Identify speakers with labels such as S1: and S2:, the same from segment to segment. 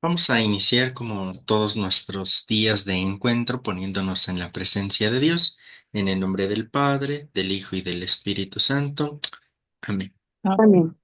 S1: Vamos a iniciar como todos nuestros días de encuentro poniéndonos en la presencia de Dios, en el nombre del Padre, del Hijo y del Espíritu Santo. Amén.
S2: Amén.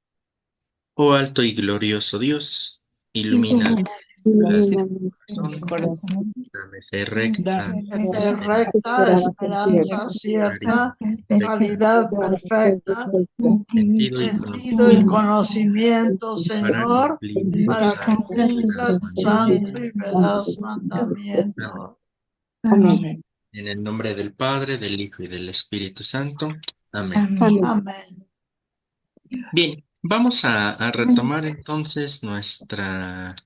S1: Oh alto y glorioso Dios, ilumina
S3: Ilumina
S1: las
S3: las
S2: Ilumina mi
S1: corazón,
S2: corazón.
S1: dame fe
S2: Dame
S1: recta,
S3: esperanza,
S1: esperanza,
S4: Recta,
S2: esperanza
S4: esperanza
S2: cierta,
S1: caridad
S4: cierta,
S1: perfecta,
S4: calidad
S2: caridad
S4: perfecta,
S2: perfecta,
S1: sentido y
S4: sentido y
S1: conocimiento
S4: conocimiento,
S1: para
S4: Señor,
S1: cumplir tus
S4: para cumplir
S1: santos
S4: tu santo y veraz
S1: mandamientos. Amén.
S4: mandamiento.
S2: Amén.
S1: En el nombre del Padre, del Hijo y del Espíritu Santo. Amén.
S2: Amén.
S4: Amén.
S1: Bien, vamos a retomar entonces nuestra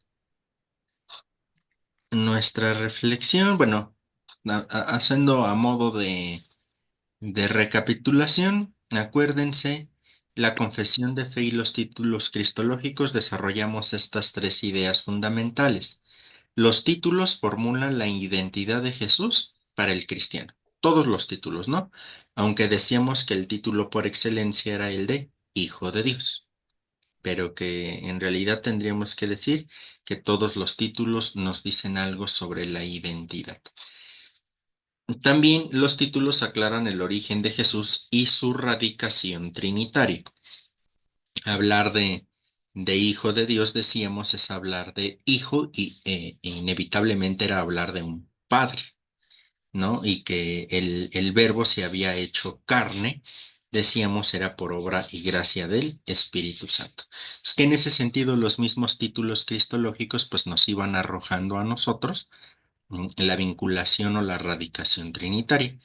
S1: reflexión, bueno, haciendo a modo de recapitulación, acuérdense, la confesión de fe y los títulos cristológicos desarrollamos estas tres ideas fundamentales. Los títulos formulan la identidad de Jesús para el cristiano. Todos los títulos, ¿no? Aunque decíamos que el título por excelencia era el de Hijo de Dios, pero que en realidad tendríamos que decir que todos los títulos nos dicen algo sobre la identidad. También los títulos aclaran el origen de Jesús y su radicación trinitaria. Hablar de Hijo de Dios, decíamos, es hablar de Hijo y inevitablemente era hablar de un Padre, ¿no? Y que el Verbo se había hecho carne, decíamos, era por obra y gracia del Espíritu Santo. Es que en ese sentido los mismos títulos cristológicos pues nos iban arrojando a nosotros la vinculación o la radicación trinitaria.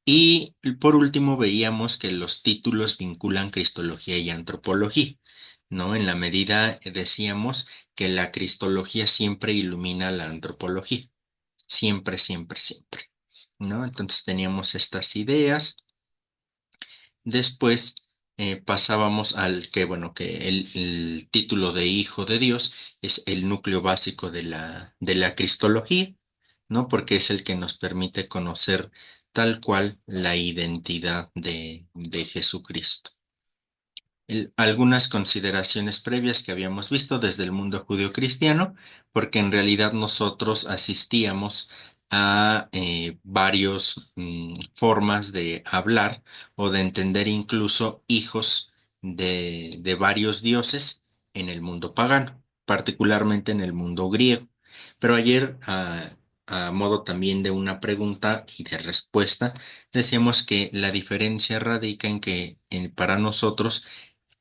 S1: Y por último veíamos que los títulos vinculan cristología y antropología, ¿no? En la medida, decíamos, que la cristología siempre ilumina la antropología, siempre, siempre, siempre, ¿no? Entonces teníamos estas ideas. Después pasábamos al que, bueno, que el título de Hijo de Dios es el núcleo básico de la cristología, ¿no? Porque es el que nos permite conocer tal cual la identidad de Jesucristo. Algunas consideraciones previas que habíamos visto desde el mundo judío-cristiano, porque en realidad nosotros asistíamos a varios formas de hablar o de entender incluso hijos de varios dioses en el mundo pagano, particularmente en el mundo griego. Pero ayer, a modo también de una pregunta y de respuesta, decíamos que la diferencia radica en que para nosotros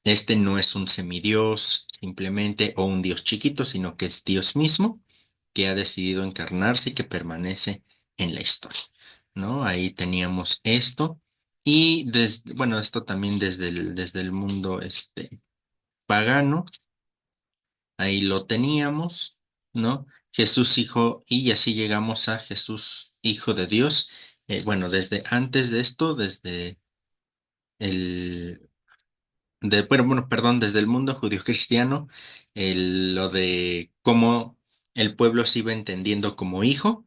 S1: este no es un semidios simplemente o un Dios chiquito, sino que es Dios mismo que ha decidido encarnarse y que permanece en la historia, ¿no? Ahí teníamos esto y bueno, esto también desde el mundo pagano, ahí lo teníamos, ¿no? Jesús hijo y así llegamos a Jesús hijo de Dios. Bueno, desde antes de esto, desde el bueno, perdón, desde el mundo judío-cristiano, lo de cómo el pueblo se iba entendiendo como hijo,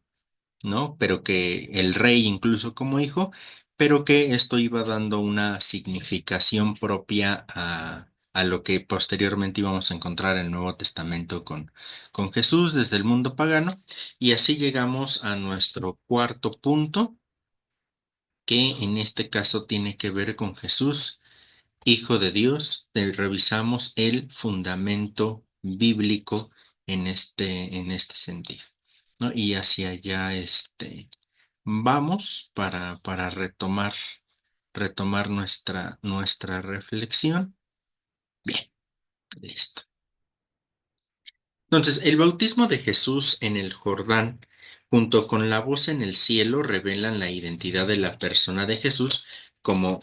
S1: ¿no? Pero que el rey incluso como hijo, pero que esto iba dando una significación propia a lo que posteriormente íbamos a encontrar en el Nuevo Testamento con Jesús desde el mundo pagano. Y así llegamos a nuestro cuarto punto, que en este caso tiene que ver con Jesús Hijo de Dios, revisamos el fundamento bíblico en este sentido, ¿no? Y hacia allá vamos para retomar nuestra reflexión. Bien, listo. Entonces, el bautismo de Jesús en el Jordán, junto con la voz en el cielo, revelan la identidad de la persona de Jesús como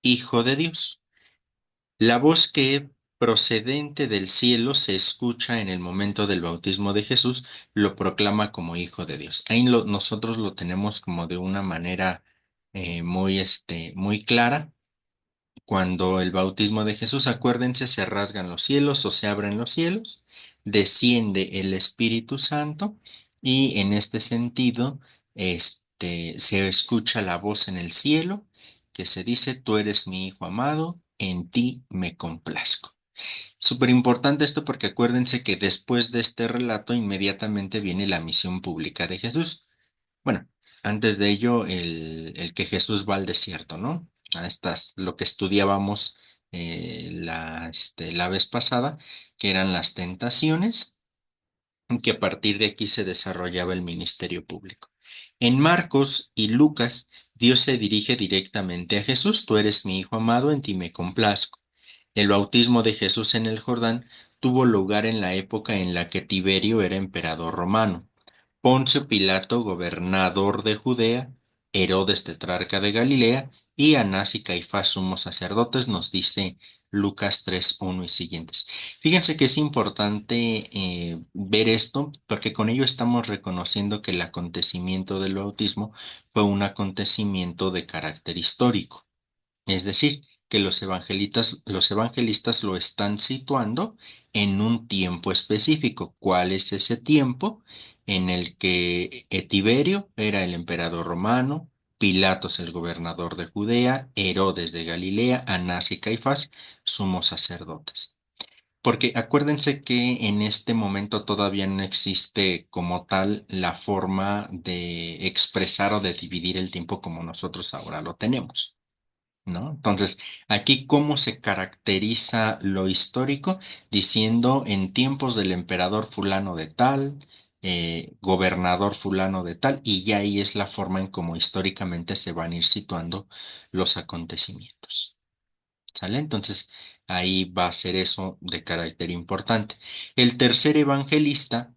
S1: Hijo de Dios. La voz que procedente del cielo se escucha en el momento del bautismo de Jesús, lo proclama como Hijo de Dios. Ahí nosotros lo tenemos como de una manera muy clara. Cuando el bautismo de Jesús, acuérdense, se rasgan los cielos o se abren los cielos, desciende el Espíritu Santo y en este sentido, se escucha la voz en el cielo que se dice, tú eres mi Hijo amado, en ti me complazco. Súper importante esto porque acuérdense que después de este relato inmediatamente viene la misión pública de Jesús. Bueno, antes de ello, el que Jesús va al desierto, ¿no? A estas, lo que estudiábamos la vez pasada, que eran las tentaciones, que a partir de aquí se desarrollaba el ministerio público. En Marcos y Lucas, Dios se dirige directamente a Jesús: tú eres mi hijo amado, en ti me complazco. El bautismo de Jesús en el Jordán tuvo lugar en la época en la que Tiberio era emperador romano, Poncio Pilato gobernador de Judea, Herodes tetrarca de Galilea y Anás y Caifás sumos sacerdotes, nos dice Lucas 3:1 y siguientes. Fíjense que es importante ver esto porque con ello estamos reconociendo que el acontecimiento del bautismo fue un acontecimiento de carácter histórico. Es decir, que los evangelistas lo están situando en un tiempo específico. ¿Cuál es ese tiempo? En el que Tiberio era el emperador romano, Pilatos el gobernador de Judea, Herodes de Galilea, Anás y Caifás sumos sacerdotes. Porque acuérdense que en este momento todavía no existe como tal la forma de expresar o de dividir el tiempo como nosotros ahora lo tenemos. ¿No? Entonces, aquí cómo se caracteriza lo histórico, diciendo en tiempos del emperador fulano de tal, gobernador fulano de tal, y ya ahí es la forma en cómo históricamente se van a ir situando los acontecimientos. ¿Sale? Entonces, ahí va a ser eso de carácter importante. El tercer evangelista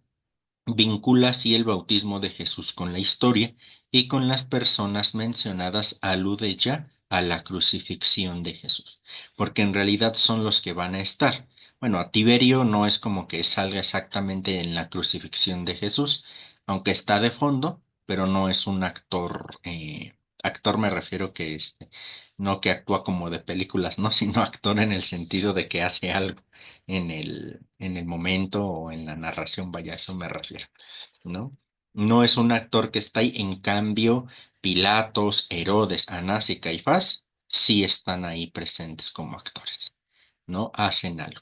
S1: vincula así el bautismo de Jesús con la historia y con las personas mencionadas alude ya a la crucifixión de Jesús, porque en realidad son los que van a estar. Bueno, a Tiberio no es como que salga exactamente en la crucifixión de Jesús, aunque está de fondo, pero no es un actor, actor me refiero que no que actúa como de películas, no, sino actor en el sentido de que hace algo en el momento o en la narración, vaya, a eso me refiero, ¿no? No es un actor que está ahí, en cambio, Pilatos, Herodes, Anás y Caifás sí están ahí presentes como actores, ¿no? Hacen algo.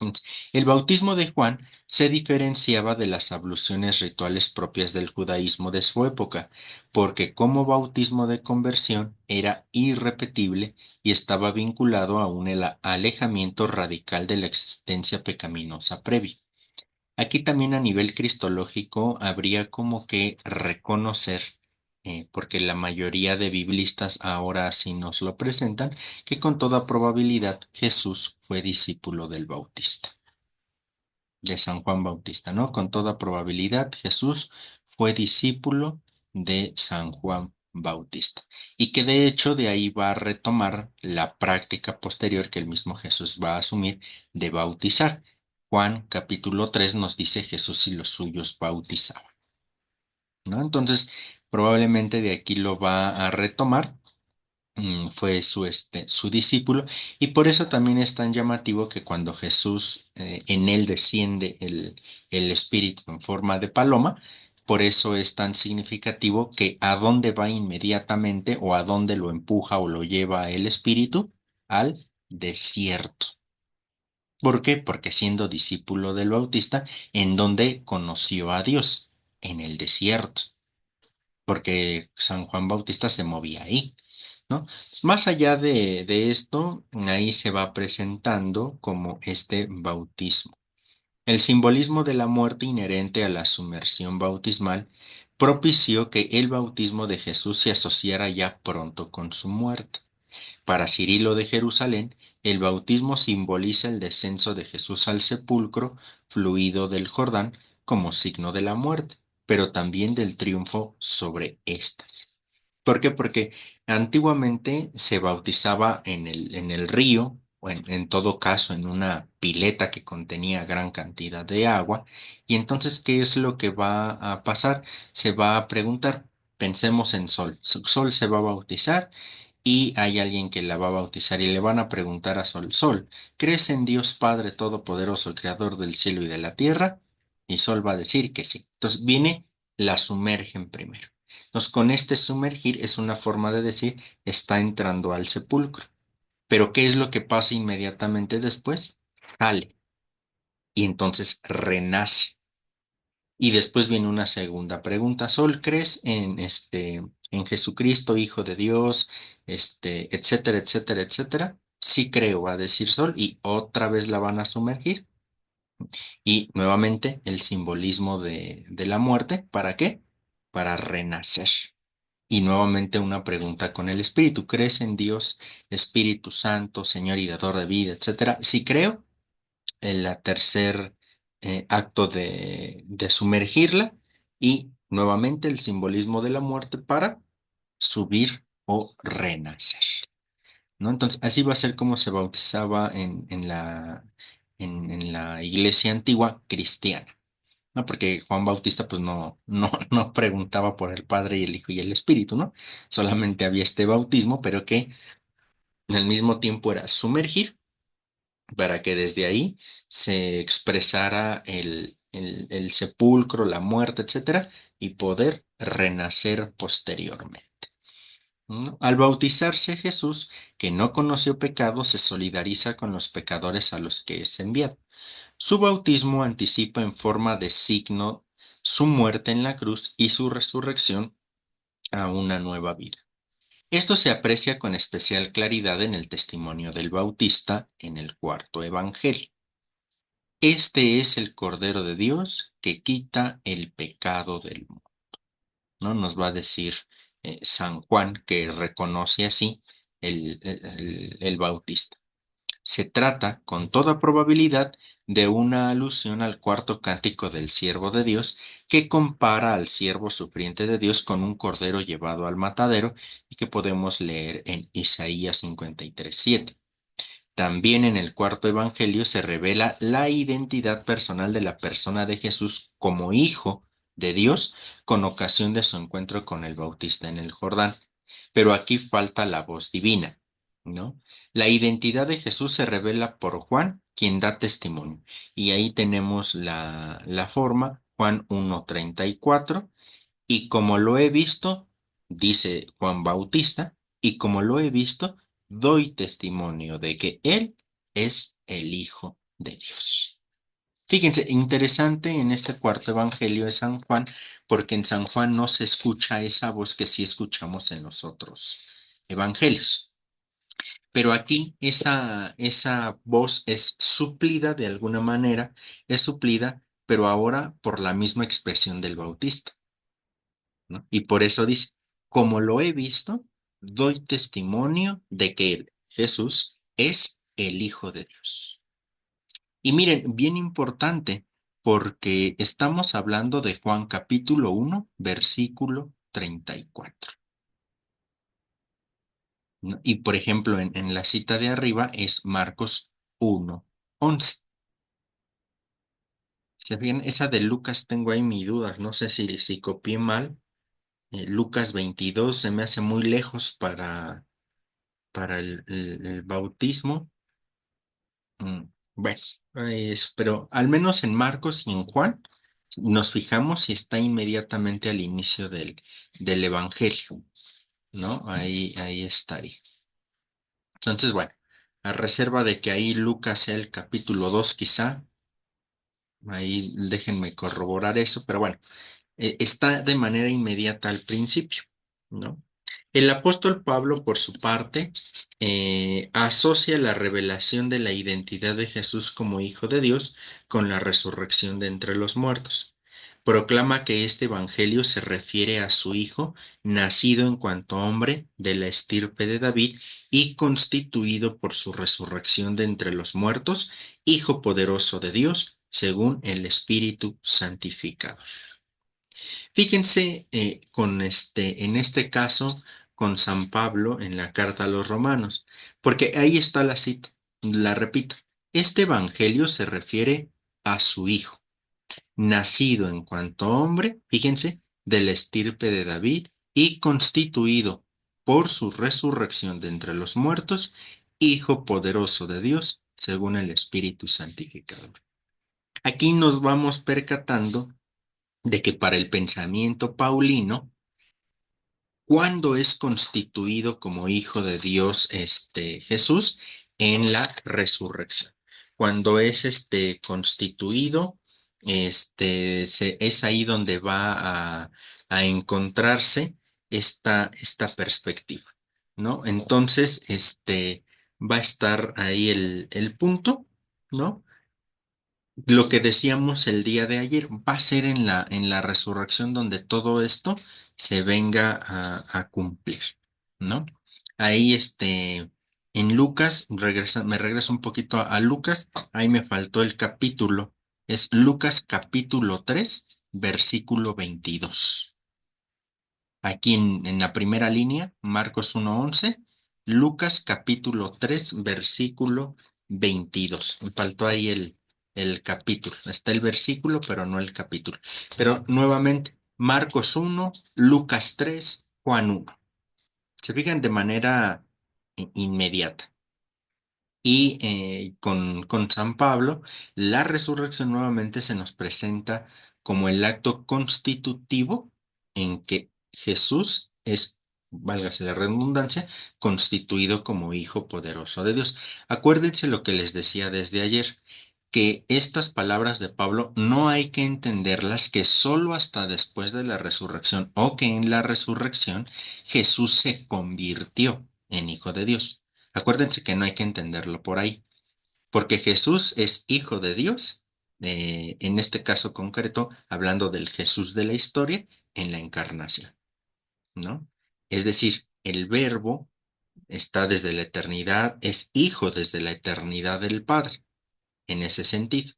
S1: Entonces, el bautismo de Juan se diferenciaba de las abluciones rituales propias del judaísmo de su época, porque como bautismo de conversión era irrepetible y estaba vinculado a un alejamiento radical de la existencia pecaminosa previa. Aquí también a nivel cristológico habría como que reconocer, porque la mayoría de biblistas ahora así nos lo presentan, que con toda probabilidad Jesús fue discípulo del Bautista, de San Juan Bautista, ¿no? Con toda probabilidad Jesús fue discípulo de San Juan Bautista y que de hecho de ahí va a retomar la práctica posterior que el mismo Jesús va a asumir de bautizar. Juan capítulo 3 nos dice Jesús y los suyos bautizaban, ¿no? Entonces, probablemente de aquí lo va a retomar. Fue su discípulo, y por eso también es tan llamativo que cuando Jesús, en él desciende el Espíritu en forma de paloma, por eso es tan significativo que a dónde va inmediatamente o a dónde lo empuja o lo lleva el Espíritu, al desierto. ¿Por qué? Porque siendo discípulo del Bautista, ¿en donde conoció a Dios? En el desierto, porque San Juan Bautista se movía ahí, ¿no? Más allá de esto, ahí se va presentando como este bautismo. El simbolismo de la muerte inherente a la sumersión bautismal propició que el bautismo de Jesús se asociara ya pronto con su muerte. Para Cirilo de Jerusalén, el bautismo simboliza el descenso de Jesús al sepulcro fluido del Jordán como signo de la muerte, pero también del triunfo sobre éstas. ¿Por qué? Porque antiguamente se bautizaba en el río, o en todo caso en una pileta que contenía gran cantidad de agua, y entonces, ¿qué es lo que va a pasar? Se va a preguntar, pensemos en Sol. Sol se va a bautizar y hay alguien que la va a bautizar y le van a preguntar a Sol: Sol, ¿crees en Dios Padre Todopoderoso, Creador del cielo y de la tierra? Y Sol va a decir que sí. Entonces viene, la sumergen primero. Entonces, con este sumergir es una forma de decir está entrando al sepulcro. Pero ¿qué es lo que pasa inmediatamente después? sale y entonces renace. Y después viene una segunda pregunta. Sol, ¿crees en en Jesucristo, Hijo de Dios, etcétera, etcétera, etcétera? Sí creo, va a decir Sol, y otra vez la van a sumergir. Y nuevamente el simbolismo de la muerte, ¿para qué? Para renacer. Y nuevamente una pregunta con el Espíritu. ¿Crees en Dios, Espíritu Santo, Señor y dador de vida, etcétera? Sí creo. El tercer acto de sumergirla y nuevamente el simbolismo de la muerte para subir o renacer, ¿no? Entonces, así va a ser como se bautizaba en la iglesia antigua cristiana, ¿no? Porque Juan Bautista, pues no preguntaba por el Padre y el Hijo y el Espíritu, ¿no? Solamente había este bautismo, pero que al mismo tiempo era sumergir para que desde ahí se expresara el sepulcro, la muerte, etcétera, y poder renacer posteriormente, ¿no? Al bautizarse Jesús, que no conoció pecado, se solidariza con los pecadores a los que es enviado. Su bautismo anticipa en forma de signo su muerte en la cruz y su resurrección a una nueva vida. Esto se aprecia con especial claridad en el testimonio del Bautista en el cuarto evangelio. Este es el Cordero de Dios que quita el pecado del mundo, ¿no? Nos va a decir San Juan, que reconoce así el Bautista. Se trata, con toda probabilidad, de una alusión al cuarto cántico del siervo de Dios, que compara al siervo sufriente de Dios con un cordero llevado al matadero y que podemos leer en Isaías 53:7. También en el cuarto evangelio se revela la identidad personal de la persona de Jesús como hijo de Dios con ocasión de su encuentro con el Bautista en el Jordán. Pero aquí falta la voz divina, ¿no? La identidad de Jesús se revela por Juan, quien da testimonio. Y ahí tenemos la forma, Juan 1:34, y como lo he visto, dice Juan Bautista, y como lo he visto, doy testimonio de que Él es el Hijo de Dios. Fíjense, interesante en este cuarto evangelio de San Juan, porque en San Juan no se escucha esa voz que sí escuchamos en los otros evangelios. Pero aquí esa voz es suplida de alguna manera, es suplida, pero ahora por la misma expresión del Bautista, ¿no? Y por eso dice, como lo he visto, doy testimonio de que Él, Jesús, es el Hijo de Dios. Y miren, bien importante, porque estamos hablando de Juan capítulo 1 versículo 34, ¿no? Y por ejemplo, en la cita de arriba es Marcos 1:11. Si bien esa de Lucas tengo ahí mi duda, no sé si copié mal. Lucas 22 se me hace muy lejos para el bautismo. Mm, bueno, pero al menos en Marcos y en Juan nos fijamos si está inmediatamente al inicio del Evangelio, ¿no? Ahí estaría. Entonces, bueno, a reserva de que ahí Lucas sea el capítulo 2 quizá, ahí déjenme corroborar eso, pero bueno, está de manera inmediata al principio, ¿no? El apóstol Pablo, por su parte, asocia la revelación de la identidad de Jesús como Hijo de Dios con la resurrección de entre los muertos. Proclama que este evangelio se refiere a su Hijo, nacido en cuanto hombre de la estirpe de David y constituido por su resurrección de entre los muertos, Hijo poderoso de Dios, según el Espíritu santificador. Fíjense en este caso con San Pablo en la carta a los Romanos, porque ahí está la cita, la repito. Este evangelio se refiere a su Hijo, nacido en cuanto hombre, fíjense, de la estirpe de David y constituido por su resurrección de entre los muertos, Hijo poderoso de Dios, según el Espíritu santificador. Aquí nos vamos percatando de que para el pensamiento paulino, ¿cuándo es constituido como hijo de Dios Jesús? En la resurrección. cuando es constituido, es ahí donde va a encontrarse esta perspectiva, ¿no? Entonces, va a estar ahí el punto, ¿no? Lo que decíamos el día de ayer va a ser en la resurrección donde todo esto se venga a cumplir, ¿no? Ahí, en Lucas, me regreso un poquito a Lucas, ahí me faltó el capítulo, es Lucas capítulo 3 versículo 22. Aquí en la primera línea, Marcos 1:11, Lucas capítulo 3 versículo 22. Me faltó ahí el capítulo. Está el versículo, pero no el capítulo. Pero nuevamente, Marcos 1, Lucas 3, Juan 1. Se fijan de manera inmediata. Y con San Pablo, la resurrección nuevamente se nos presenta como el acto constitutivo en que Jesús es, válgase la redundancia, constituido como Hijo poderoso de Dios. Acuérdense lo que les decía desde ayer, que estas palabras de Pablo no hay que entenderlas que solo hasta después de la resurrección o que en la resurrección Jesús se convirtió en Hijo de Dios. Acuérdense que no hay que entenderlo por ahí, porque Jesús es hijo de Dios, en este caso concreto, hablando del Jesús de la historia, en la encarnación, ¿no? Es decir, el Verbo está desde la eternidad, es hijo desde la eternidad del Padre, en ese sentido.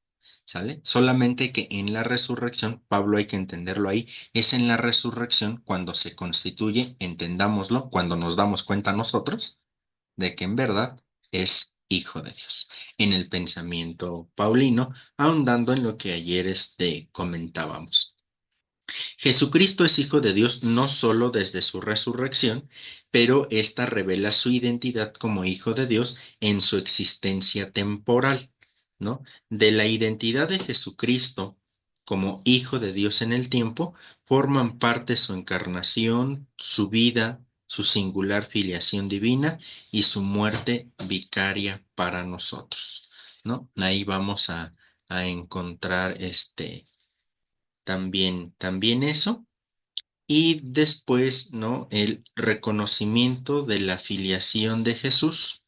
S1: ¿Sale? Solamente que en la resurrección, Pablo hay que entenderlo ahí, es en la resurrección cuando se constituye, entendámoslo, cuando nos damos cuenta nosotros, de que en verdad es hijo de Dios. En el pensamiento paulino, ahondando en lo que ayer comentábamos. Jesucristo es hijo de Dios no solo desde su resurrección, pero esta revela su identidad como hijo de Dios en su existencia temporal, ¿no? De la identidad de Jesucristo como hijo de Dios en el tiempo, forman parte su encarnación, su vida, su singular filiación divina y su muerte vicaria para nosotros, ¿no? Ahí vamos a encontrar también eso. Y después, ¿no? El reconocimiento de la filiación de Jesús,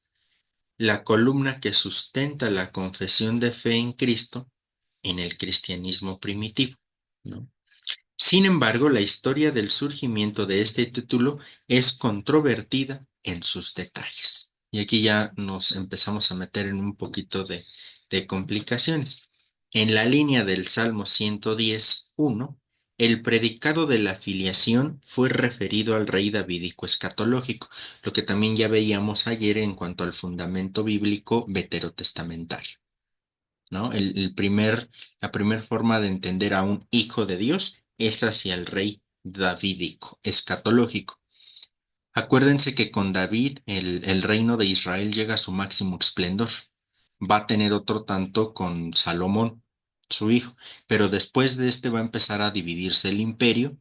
S1: la columna que sustenta la confesión de fe en Cristo en el cristianismo primitivo, ¿no? Sin embargo, la historia del surgimiento de este título es controvertida en sus detalles. Y aquí ya nos empezamos a meter en un poquito de complicaciones. En la línea del Salmo 110:1, el predicado de la filiación fue referido al rey davídico escatológico, lo que también ya veíamos ayer en cuanto al fundamento bíblico veterotestamentario, ¿no? La primer forma de entender a un hijo de Dios es hacia el rey davídico, escatológico. Acuérdense que con David el reino de Israel llega a su máximo esplendor. Va a tener otro tanto con Salomón, su hijo, pero después de este va a empezar a dividirse el imperio,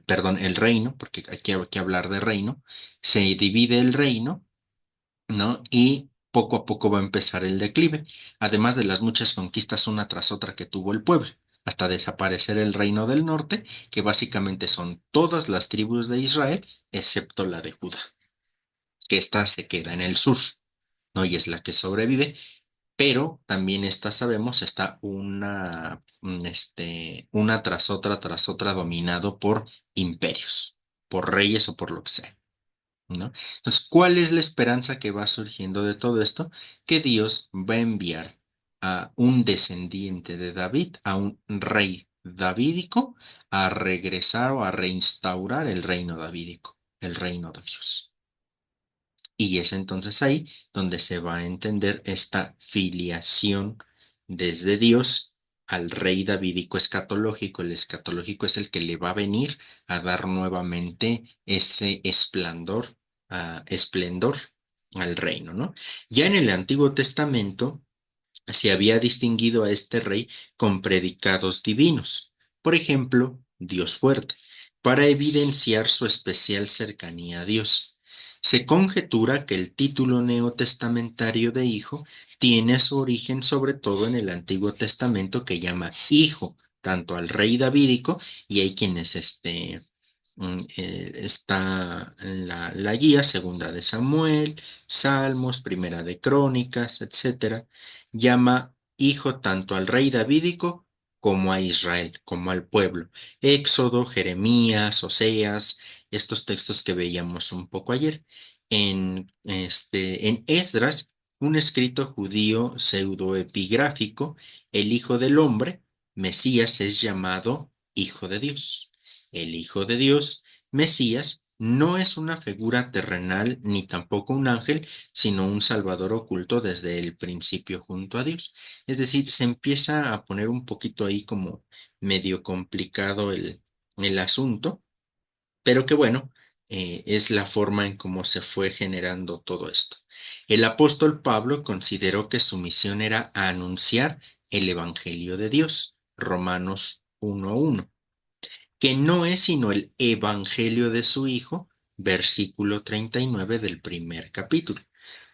S1: perdón, el reino, porque aquí hay que hablar de reino. Se divide el reino, ¿no? Y poco a poco va a empezar el declive, además de las muchas conquistas una tras otra que tuvo el pueblo, hasta desaparecer el reino del norte, que básicamente son todas las tribus de Israel, excepto la de Judá, que ésta se queda en el sur, ¿no? Y es la que sobrevive, pero también esta, sabemos, está una tras otra dominado por imperios, por reyes o por lo que sea, ¿no? Entonces, ¿cuál es la esperanza que va surgiendo de todo esto? Que Dios va a enviar a un descendiente de David, a un rey davídico, a regresar o a reinstaurar el reino davídico, el reino de Dios. Y es entonces ahí donde se va a entender esta filiación desde Dios al rey davídico escatológico. El escatológico es el que le va a venir a dar nuevamente ese esplendor al reino, ¿no? Ya en el Antiguo Testamento se había distinguido a este rey con predicados divinos. Por ejemplo, Dios fuerte, para evidenciar su especial cercanía a Dios. Se conjetura que el título neotestamentario de hijo tiene su origen sobre todo en el Antiguo Testamento que llama hijo tanto al rey davídico y hay quienes está en la guía segunda de Samuel, Salmos, primera de Crónicas, etcétera, llama hijo tanto al rey davídico como a Israel, como al pueblo. Éxodo, Jeremías, Oseas, estos textos que veíamos un poco ayer. En Esdras, un escrito judío pseudoepigráfico, el Hijo del Hombre, Mesías, es llamado Hijo de Dios. El Hijo de Dios, Mesías, no es una figura terrenal ni tampoco un ángel, sino un Salvador oculto desde el principio junto a Dios. Es decir, se empieza a poner un poquito ahí como medio complicado el asunto, pero que bueno, es la forma en cómo se fue generando todo esto. El apóstol Pablo consideró que su misión era anunciar el Evangelio de Dios, Romanos 1:1, que no es sino el Evangelio de su Hijo, versículo 39 del primer capítulo.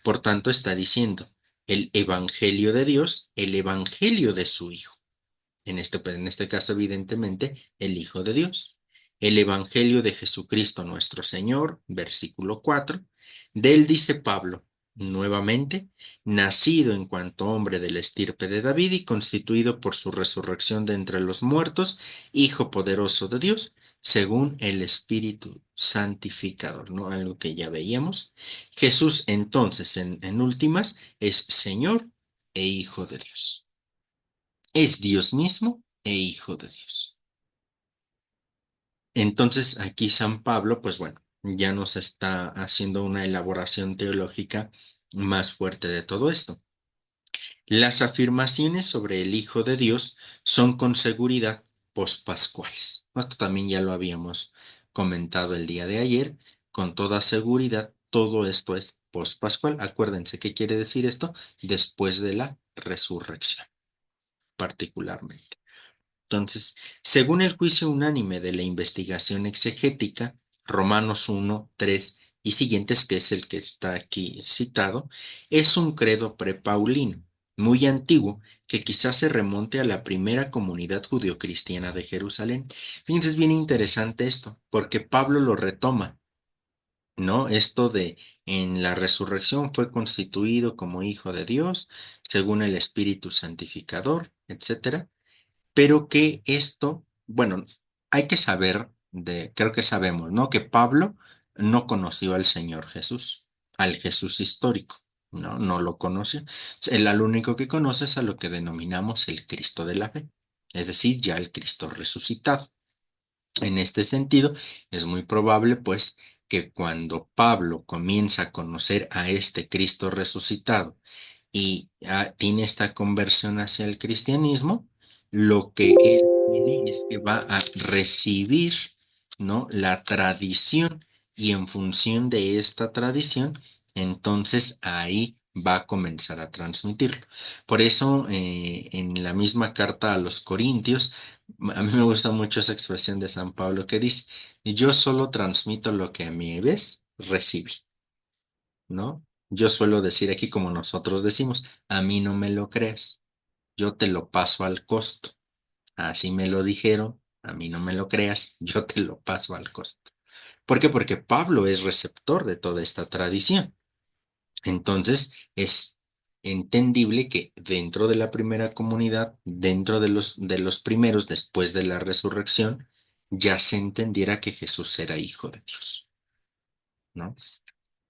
S1: Por tanto, está diciendo el Evangelio de Dios, el Evangelio de su Hijo. En este caso, evidentemente, el Hijo de Dios. El Evangelio de Jesucristo nuestro Señor, versículo 4. De él dice Pablo, nuevamente, nacido en cuanto hombre de la estirpe de David y constituido por su resurrección de entre los muertos, Hijo poderoso de Dios, según el Espíritu Santificador, ¿no? Algo que ya veíamos. Jesús, entonces, en últimas, es Señor e Hijo de Dios. Es Dios mismo e Hijo de Dios. Entonces aquí San Pablo, pues bueno, ya nos está haciendo una elaboración teológica más fuerte de todo esto. Las afirmaciones sobre el Hijo de Dios son con seguridad pospascuales. Esto también ya lo habíamos comentado el día de ayer. Con toda seguridad, todo esto es pospascual. Acuérdense qué quiere decir esto después de la resurrección, particularmente. Entonces, según el juicio unánime de la investigación exegética, Romanos 1, 3 y siguientes, que es el que está aquí citado, es un credo prepaulino, muy antiguo, que quizás se remonte a la primera comunidad judeocristiana de Jerusalén. Fíjense, es bien interesante esto, porque Pablo lo retoma, ¿no? Esto de en la resurrección fue constituido como hijo de Dios, según el Espíritu Santificador, etcétera, pero que esto, bueno, hay que saber creo que sabemos, ¿no? Que Pablo no conoció al Señor Jesús, al Jesús histórico, ¿no? No lo conoció. Él al único que conoce es a lo que denominamos el Cristo de la fe, es decir, ya el Cristo resucitado. En este sentido, es muy probable, pues, que cuando Pablo comienza a conocer a este Cristo resucitado y tiene esta conversión hacia el cristianismo, lo que él tiene es que va a recibir, ¿no? La tradición y en función de esta tradición, entonces ahí va a comenzar a transmitirlo. Por eso, en la misma carta a los Corintios, a mí me gusta mucho esa expresión de San Pablo que dice, yo solo transmito lo que a mi vez recibí, ¿no? Yo suelo decir aquí como nosotros decimos, a mí no me lo creas, yo te lo paso al costo. Así me lo dijeron, a mí no me lo creas, yo te lo paso al costo. ¿Por qué? Porque Pablo es receptor de toda esta tradición. Entonces, es entendible que dentro de la primera comunidad, dentro de los primeros, después de la resurrección, ya se entendiera que Jesús era hijo de Dios, ¿no?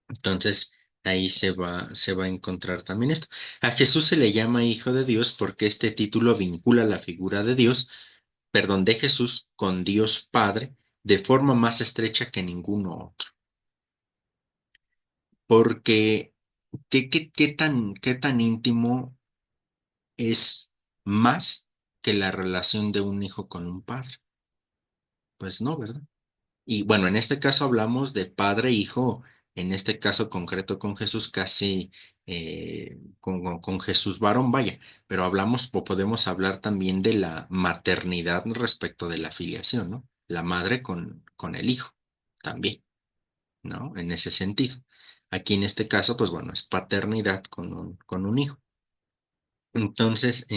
S1: Entonces, ahí se va a encontrar también esto. A Jesús se le llama hijo de Dios porque este título vincula la figura de Dios, perdón, de Jesús con Dios Padre de forma más estrecha que ninguno otro. Porque, ¿qué tan íntimo es más que la relación de un hijo con un padre? Pues no, ¿verdad? Y bueno, en este caso hablamos de padre e hijo, en este caso concreto con Jesús, casi con Jesús varón, vaya, pero hablamos o podemos hablar también de la maternidad respecto de la filiación, ¿no? La madre con el hijo, también, ¿no? En ese sentido. Aquí en este caso, pues bueno, es paternidad con un hijo. Entonces,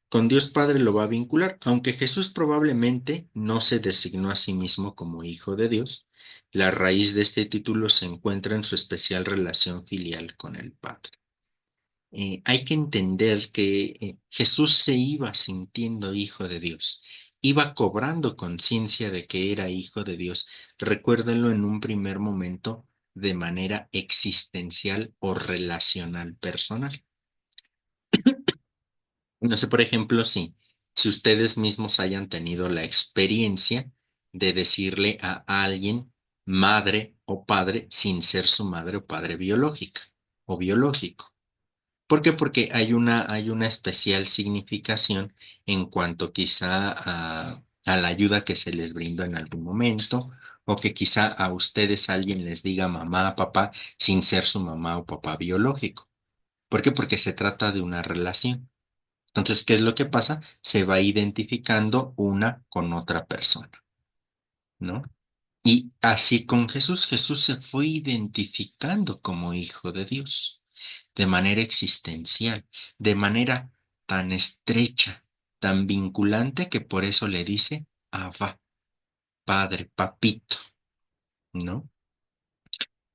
S1: con Dios Padre lo va a vincular, aunque Jesús probablemente no se designó a sí mismo como hijo de Dios, la raíz de este título se encuentra en su especial relación filial con el Padre. Hay que entender que Jesús se iba sintiendo hijo de Dios, iba cobrando conciencia de que era hijo de Dios. Recuérdenlo en un primer momento de manera existencial o relacional personal. No sé, por ejemplo, si ustedes mismos hayan tenido la experiencia de decirle a alguien madre o padre sin ser su madre o padre biológica o biológico. ¿Por qué? Porque hay una especial significación en cuanto quizá a la ayuda que se les brindó en algún momento, o que quizá a ustedes alguien les diga mamá, papá, sin ser su mamá o papá biológico. ¿Por qué? Porque se trata de una relación. Entonces, ¿qué es lo que pasa? Se va identificando una con otra persona, ¿no? Y así con Jesús, Jesús se fue identificando como hijo de Dios, de manera existencial, de manera tan estrecha, tan vinculante que por eso le dice Abba, Padre, Papito, ¿no?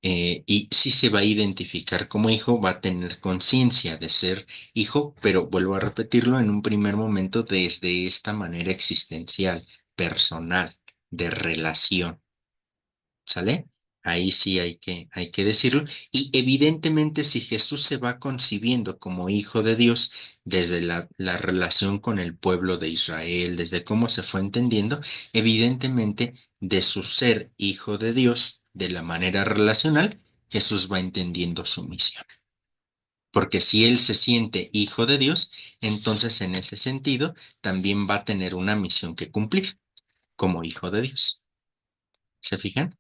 S1: Y si se va a identificar como hijo, va a tener conciencia de ser hijo, pero vuelvo a repetirlo en un primer momento desde esta manera existencial, personal, de relación. ¿Sale? Ahí sí hay que decirlo. Y evidentemente si Jesús se va concibiendo como hijo de Dios desde la relación con el pueblo de Israel, desde cómo se fue entendiendo, evidentemente de su ser hijo de Dios, de la manera relacional, Jesús va entendiendo su misión. Porque si él se siente hijo de Dios, entonces en ese sentido también va a tener una misión que cumplir como hijo de Dios. ¿Se fijan?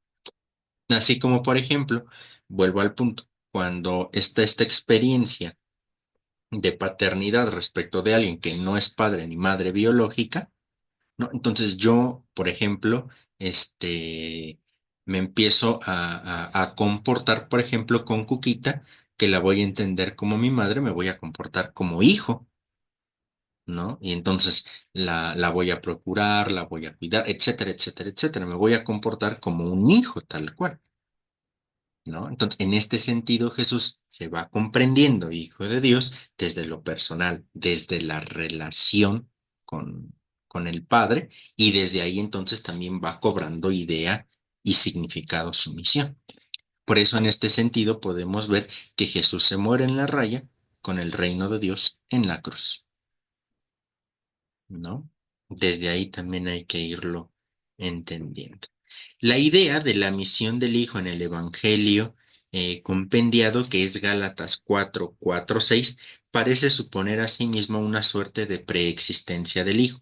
S1: Así como, por ejemplo, vuelvo al punto, cuando está esta experiencia de paternidad respecto de alguien que no es padre ni madre biológica, ¿no? Entonces yo, por ejemplo, me empiezo a comportar, por ejemplo, con Cuquita, que la voy a entender como mi madre, me voy a comportar como hijo, ¿no? Y entonces la voy a procurar, la voy a cuidar, etcétera, etcétera, etcétera. Me voy a comportar como un hijo tal cual. ¿No? Entonces, en este sentido, Jesús se va comprendiendo hijo de Dios desde lo personal, desde la relación con, con el Padre, y desde ahí entonces también va cobrando idea y significado su misión. Por eso, en este sentido, podemos ver que Jesús se muere en la raya con el reino de Dios en la cruz, ¿no? Desde ahí también hay que irlo entendiendo. La idea de la misión del Hijo en el Evangelio compendiado, que es Gálatas 4:4-6, parece suponer asimismo una suerte de preexistencia del Hijo.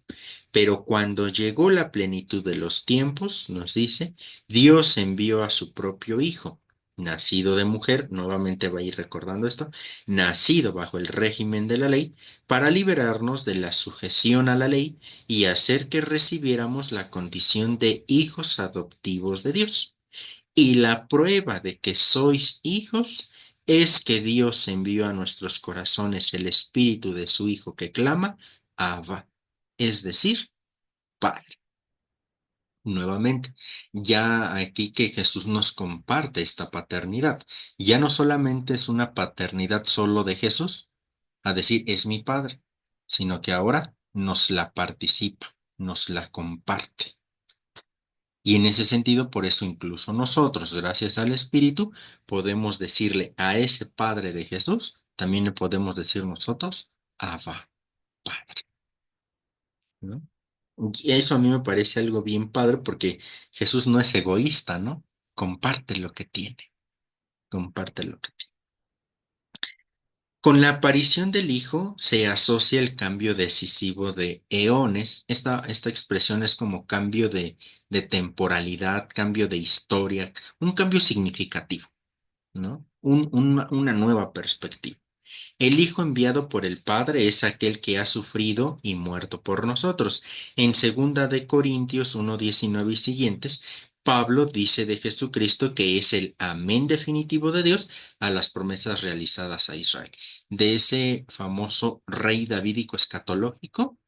S1: Pero cuando llegó la plenitud de los tiempos, nos dice, Dios envió a su propio Hijo, nacido de mujer, nuevamente va a ir recordando esto, nacido bajo el régimen de la ley, para liberarnos de la sujeción a la ley y hacer que recibiéramos la condición de hijos adoptivos de Dios. Y la prueba de que sois hijos es que Dios envió a nuestros corazones el espíritu de su Hijo que clama, Abba, es decir, Padre. Nuevamente, ya aquí que Jesús nos comparte esta paternidad, ya no solamente es una paternidad solo de Jesús, a decir es mi Padre, sino que ahora nos la participa, nos la comparte. Y en ese sentido, por eso incluso nosotros, gracias al Espíritu, podemos decirle a ese Padre de Jesús, también le podemos decir nosotros, Abba, Padre, ¿no? Y eso a mí me parece algo bien padre porque Jesús no es egoísta, ¿no? Comparte lo que tiene, comparte lo que tiene. Con la aparición del Hijo se asocia el cambio decisivo de eones. Esta expresión es como cambio de temporalidad, cambio de historia, un cambio significativo, ¿no? Una nueva perspectiva. El Hijo enviado por el Padre es aquel que ha sufrido y muerto por nosotros. En segunda de Corintios 1:19 y siguientes, Pablo dice de Jesucristo que es el amén definitivo de Dios a las promesas realizadas a Israel. De ese famoso rey davídico escatológico,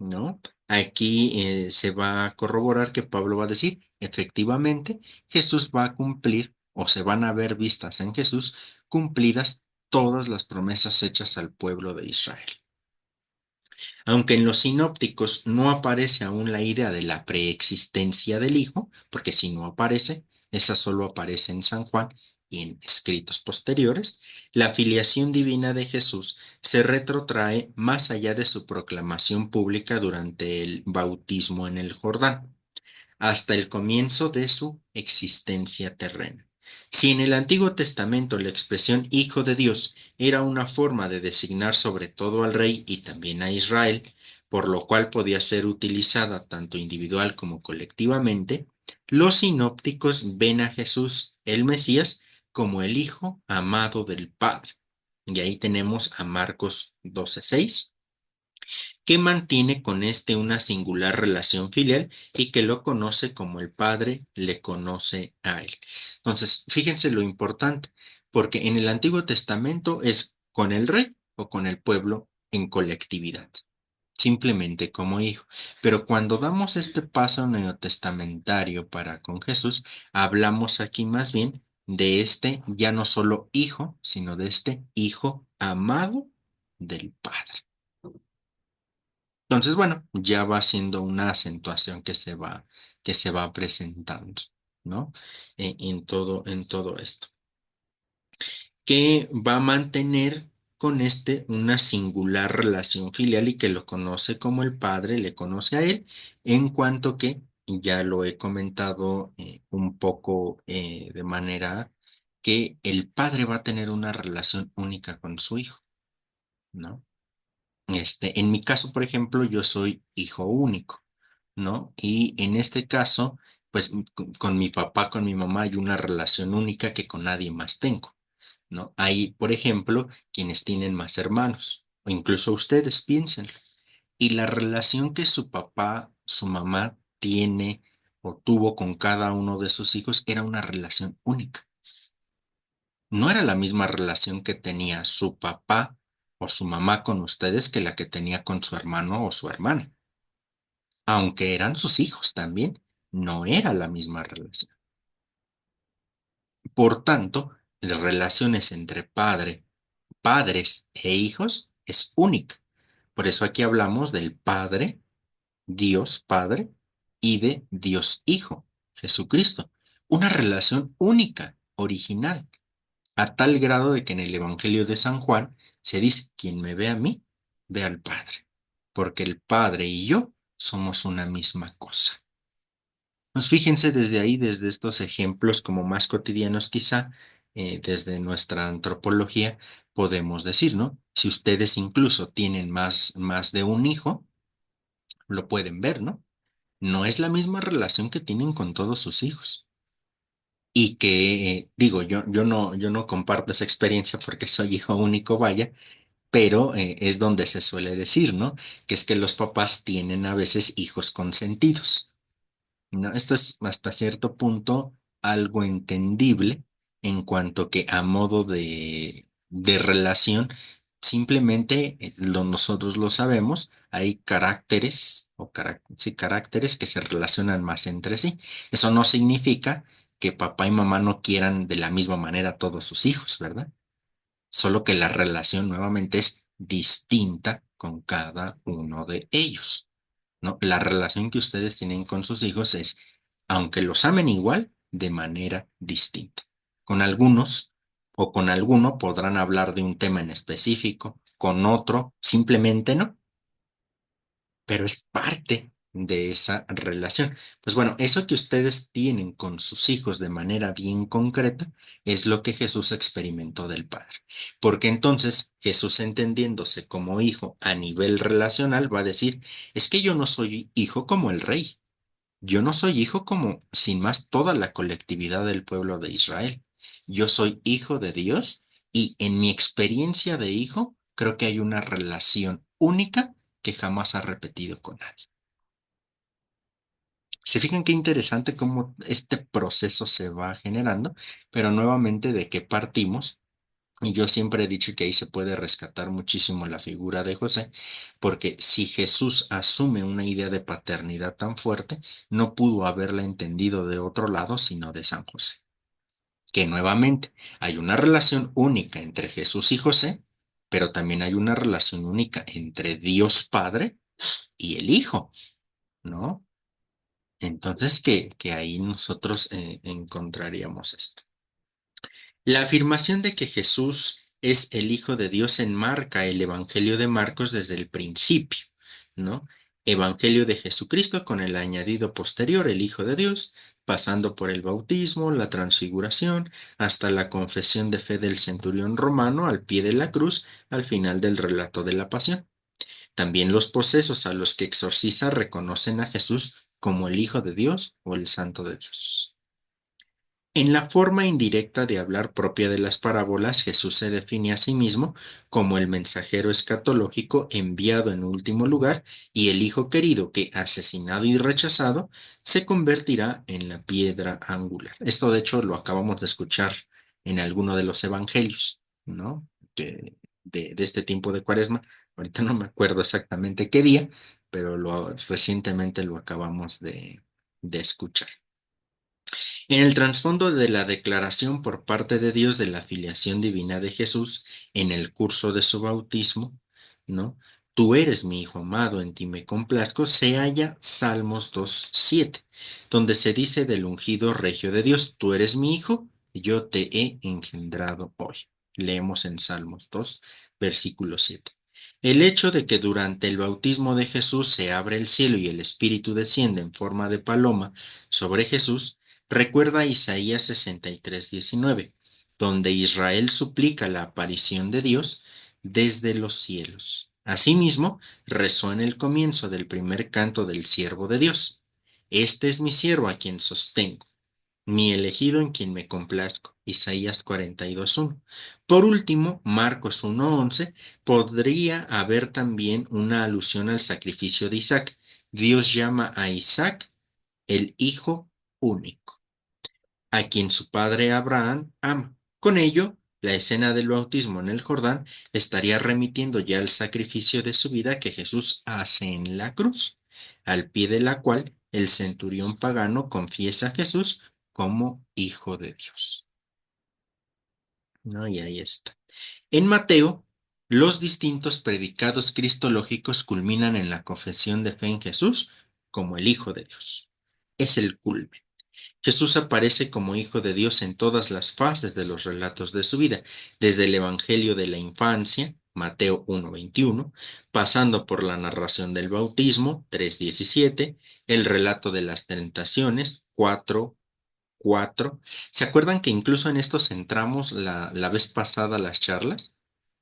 S1: ¿no? Aquí se va a corroborar que Pablo va a decir, efectivamente, Jesús va a cumplir o se van a ver vistas en Jesús cumplidas todas las promesas hechas al pueblo de Israel. Aunque en los sinópticos no aparece aún la idea de la preexistencia del Hijo, porque si no aparece, esa solo aparece en San Juan y en escritos posteriores, la filiación divina de Jesús se retrotrae más allá de su proclamación pública durante el bautismo en el Jordán hasta el comienzo de su existencia terrena. Si en el Antiguo Testamento la expresión Hijo de Dios era una forma de designar sobre todo al rey y también a Israel, por lo cual podía ser utilizada tanto individual como colectivamente, los sinópticos ven a Jesús, el Mesías, como el Hijo amado del Padre. Y ahí tenemos a Marcos 12:6 que mantiene con éste una singular relación filial y que lo conoce como el Padre le conoce a él. Entonces, fíjense lo importante, porque en el Antiguo Testamento es con el rey o con el pueblo en colectividad, simplemente como hijo. Pero cuando damos este paso neotestamentario para con Jesús, hablamos aquí más bien de este ya no solo hijo, sino de este hijo amado del Padre. Entonces, bueno, ya va siendo una acentuación que se va presentando, ¿no? En todo esto. Que va a mantener con este una singular relación filial y que lo conoce como el padre le conoce a él, en cuanto que, ya lo he comentado un poco de manera que el padre va a tener una relación única con su hijo, ¿no? En mi caso, por ejemplo, yo soy hijo único, ¿no? Y en este caso, pues con mi papá, con mi mamá hay una relación única que con nadie más tengo, ¿no? Hay, por ejemplo, quienes tienen más hermanos, o incluso ustedes, piénsenlo. Y la relación que su papá, su mamá tiene o tuvo con cada uno de sus hijos era una relación única. No era la misma relación que tenía su papá o su mamá con ustedes que la que tenía con su hermano o su hermana. Aunque eran sus hijos también, no era la misma relación. Por tanto, las relaciones entre padres e hijos es única. Por eso aquí hablamos del Padre, Dios Padre, y de Dios Hijo, Jesucristo. Una relación única, original, a tal grado de que en el Evangelio de San Juan se dice, quien me ve a mí, ve al Padre, porque el Padre y yo somos una misma cosa. Pues fíjense desde ahí, desde estos ejemplos como más cotidianos quizá, desde nuestra antropología, podemos decir, ¿no? Si ustedes incluso tienen más de un hijo, lo pueden ver, ¿no? No es la misma relación que tienen con todos sus hijos. Y que, digo, yo no comparto esa experiencia porque soy hijo único, vaya, pero es donde se suele decir, ¿no? Que es que los papás tienen a veces hijos consentidos. ¿No? Esto es hasta cierto punto algo entendible en cuanto que a modo de relación, simplemente nosotros lo sabemos, hay caracteres sí, caracteres que se relacionan más entre sí. Eso no significa que papá y mamá no quieran de la misma manera a todos sus hijos, ¿verdad? Solo que la relación nuevamente es distinta con cada uno de ellos. ¿No? La relación que ustedes tienen con sus hijos es, aunque los amen igual, de manera distinta. Con algunos o con alguno podrán hablar de un tema en específico, con otro simplemente no, pero es parte de esa relación. Pues bueno, eso que ustedes tienen con sus hijos de manera bien concreta es lo que Jesús experimentó del Padre. Porque entonces Jesús, entendiéndose como hijo a nivel relacional, va a decir, es que yo no soy hijo como el rey, yo no soy hijo como, sin más, toda la colectividad del pueblo de Israel. Yo soy hijo de Dios y en mi experiencia de hijo, creo que hay una relación única que jamás ha repetido con nadie. Se fijan qué interesante cómo este proceso se va generando, pero nuevamente de qué partimos. Y yo siempre he dicho que ahí se puede rescatar muchísimo la figura de José, porque si Jesús asume una idea de paternidad tan fuerte, no pudo haberla entendido de otro lado sino de San José. Que nuevamente hay una relación única entre Jesús y José, pero también hay una relación única entre Dios Padre y el Hijo, ¿no? Entonces que ahí nosotros encontraríamos esto. La afirmación de que Jesús es el Hijo de Dios enmarca el Evangelio de Marcos desde el principio, ¿no? Evangelio de Jesucristo con el añadido posterior, el Hijo de Dios, pasando por el bautismo, la transfiguración, hasta la confesión de fe del centurión romano al pie de la cruz, al final del relato de la pasión. También los posesos a los que exorciza reconocen a Jesús como el Hijo de Dios o el Santo de Dios. En la forma indirecta de hablar propia de las parábolas, Jesús se define a sí mismo como el mensajero escatológico enviado en último lugar y el Hijo querido que, asesinado y rechazado, se convertirá en la piedra angular. Esto, de hecho, lo acabamos de escuchar en alguno de los evangelios, ¿no? De este tiempo de Cuaresma. Ahorita no me acuerdo exactamente qué día, pero recientemente lo acabamos de escuchar. En el trasfondo de la declaración por parte de Dios de la filiación divina de Jesús en el curso de su bautismo, ¿no? Tú eres mi hijo amado, en ti me complazco, se halla Salmos 2:7, donde se dice del ungido regio de Dios, tú eres mi hijo, yo te he engendrado hoy. Leemos en Salmos 2, versículo 7. El hecho de que durante el bautismo de Jesús se abre el cielo y el Espíritu desciende en forma de paloma sobre Jesús, recuerda Isaías 63:19, donde Israel suplica la aparición de Dios desde los cielos. Asimismo, rezó en el comienzo del primer canto del siervo de Dios. Este es mi siervo a quien sostengo, mi elegido en quien me complazco. Isaías 42:1. Por último, Marcos 1:11, podría haber también una alusión al sacrificio de Isaac. Dios llama a Isaac el hijo único, a quien su padre Abraham ama. Con ello, la escena del bautismo en el Jordán estaría remitiendo ya al sacrificio de su vida que Jesús hace en la cruz, al pie de la cual el centurión pagano confiesa a Jesús como Hijo de Dios. ¿No? Y ahí está. En Mateo, los distintos predicados cristológicos culminan en la confesión de fe en Jesús como el Hijo de Dios. Es el culmen. Jesús aparece como Hijo de Dios en todas las fases de los relatos de su vida, desde el Evangelio de la infancia, Mateo 1:21, pasando por la narración del bautismo, 3:17, el relato de las tentaciones, 4:4. ¿Se acuerdan que incluso en esto centramos la vez pasada las charlas?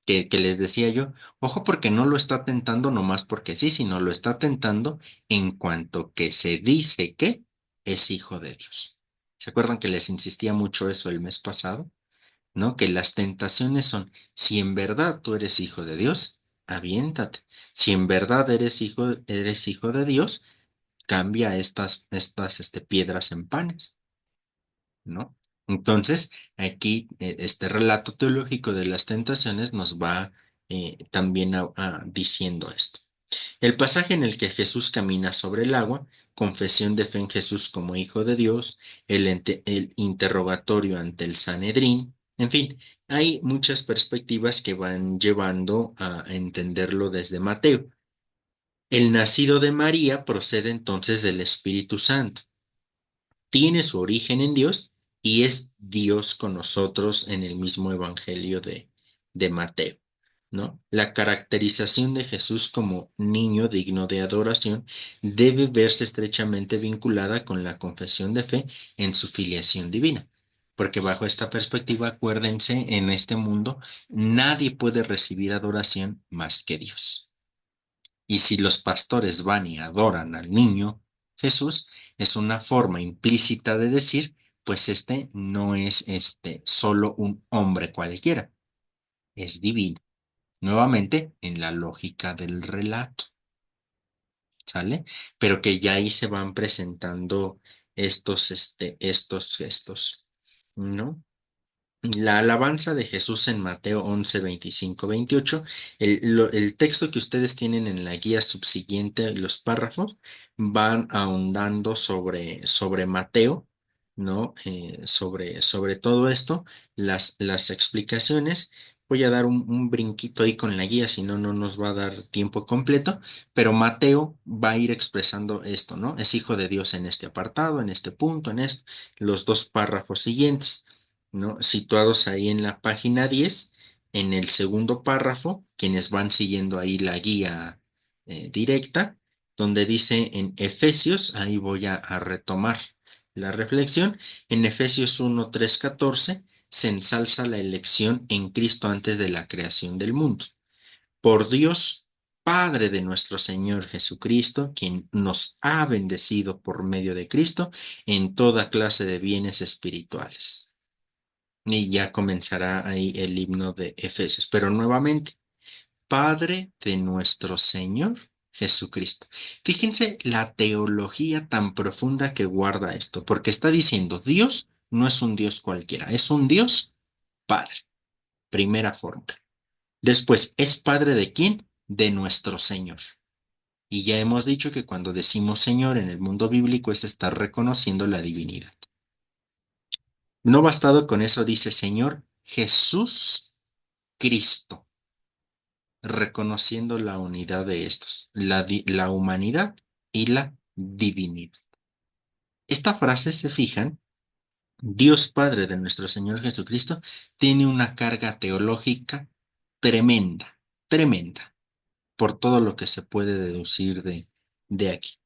S1: Que les decía yo, ojo porque no lo está tentando nomás porque sí, sino lo está tentando en cuanto que se dice que es hijo de Dios. ¿Se acuerdan que les insistía mucho eso el mes pasado? ¿No? Que las tentaciones son, si en verdad tú eres hijo de Dios, aviéntate. Si en verdad eres hijo de Dios, cambia estas piedras en panes, ¿no? Entonces, aquí este relato teológico de las tentaciones nos va también diciendo esto. El pasaje en el que Jesús camina sobre el agua, confesión de fe en Jesús como Hijo de Dios, el interrogatorio ante el Sanedrín, en fin, hay muchas perspectivas que van llevando a entenderlo desde Mateo. El nacido de María procede entonces del Espíritu Santo, tiene su origen en Dios y es Dios con nosotros en el mismo Evangelio de Mateo, ¿no? La caracterización de Jesús como niño digno de adoración debe verse estrechamente vinculada con la confesión de fe en su filiación divina. Porque bajo esta perspectiva, acuérdense, en este mundo nadie puede recibir adoración más que Dios. Y si los pastores van y adoran al niño Jesús, es una forma implícita de decir, pues este no es solo un hombre cualquiera, es divino. Nuevamente, en la lógica del relato. ¿sale? Pero que ya ahí se van presentando estos gestos, ¿no? La alabanza de Jesús en Mateo 11 25 28. El texto que ustedes tienen en la guía subsiguiente, los párrafos, van ahondando sobre Mateo, ¿no? Sobre todo esto, las explicaciones. Voy a dar un brinquito ahí con la guía, si no, no nos va a dar tiempo completo, pero Mateo va a ir expresando esto, ¿no? Es hijo de Dios en este apartado, en este punto, en esto, los dos párrafos siguientes, ¿no? Situados ahí en la página 10 en el segundo párrafo, quienes van siguiendo ahí la guía directa, donde dice en Efesios, ahí voy a retomar la reflexión, en Efesios 1, 3, 14, se ensalza la elección en Cristo antes de la creación del mundo. Por Dios, Padre de nuestro Señor Jesucristo, quien nos ha bendecido por medio de Cristo en toda clase de bienes espirituales. Y ya comenzará ahí el himno de Efesios. Pero nuevamente, Padre de nuestro Señor Jesucristo. Fíjense la teología tan profunda que guarda esto, porque está diciendo, Dios no es un Dios cualquiera, es un Dios Padre, primera forma. Después, ¿es Padre de quién? De nuestro Señor. Y ya hemos dicho que cuando decimos Señor en el mundo bíblico es estar reconociendo la divinidad. No bastado con eso, dice Señor Jesús Cristo, reconociendo la unidad de estos, la humanidad y la divinidad. Esta frase, se fijan, Dios Padre de nuestro Señor Jesucristo tiene una carga teológica tremenda, tremenda, por todo lo que se puede deducir de aquí,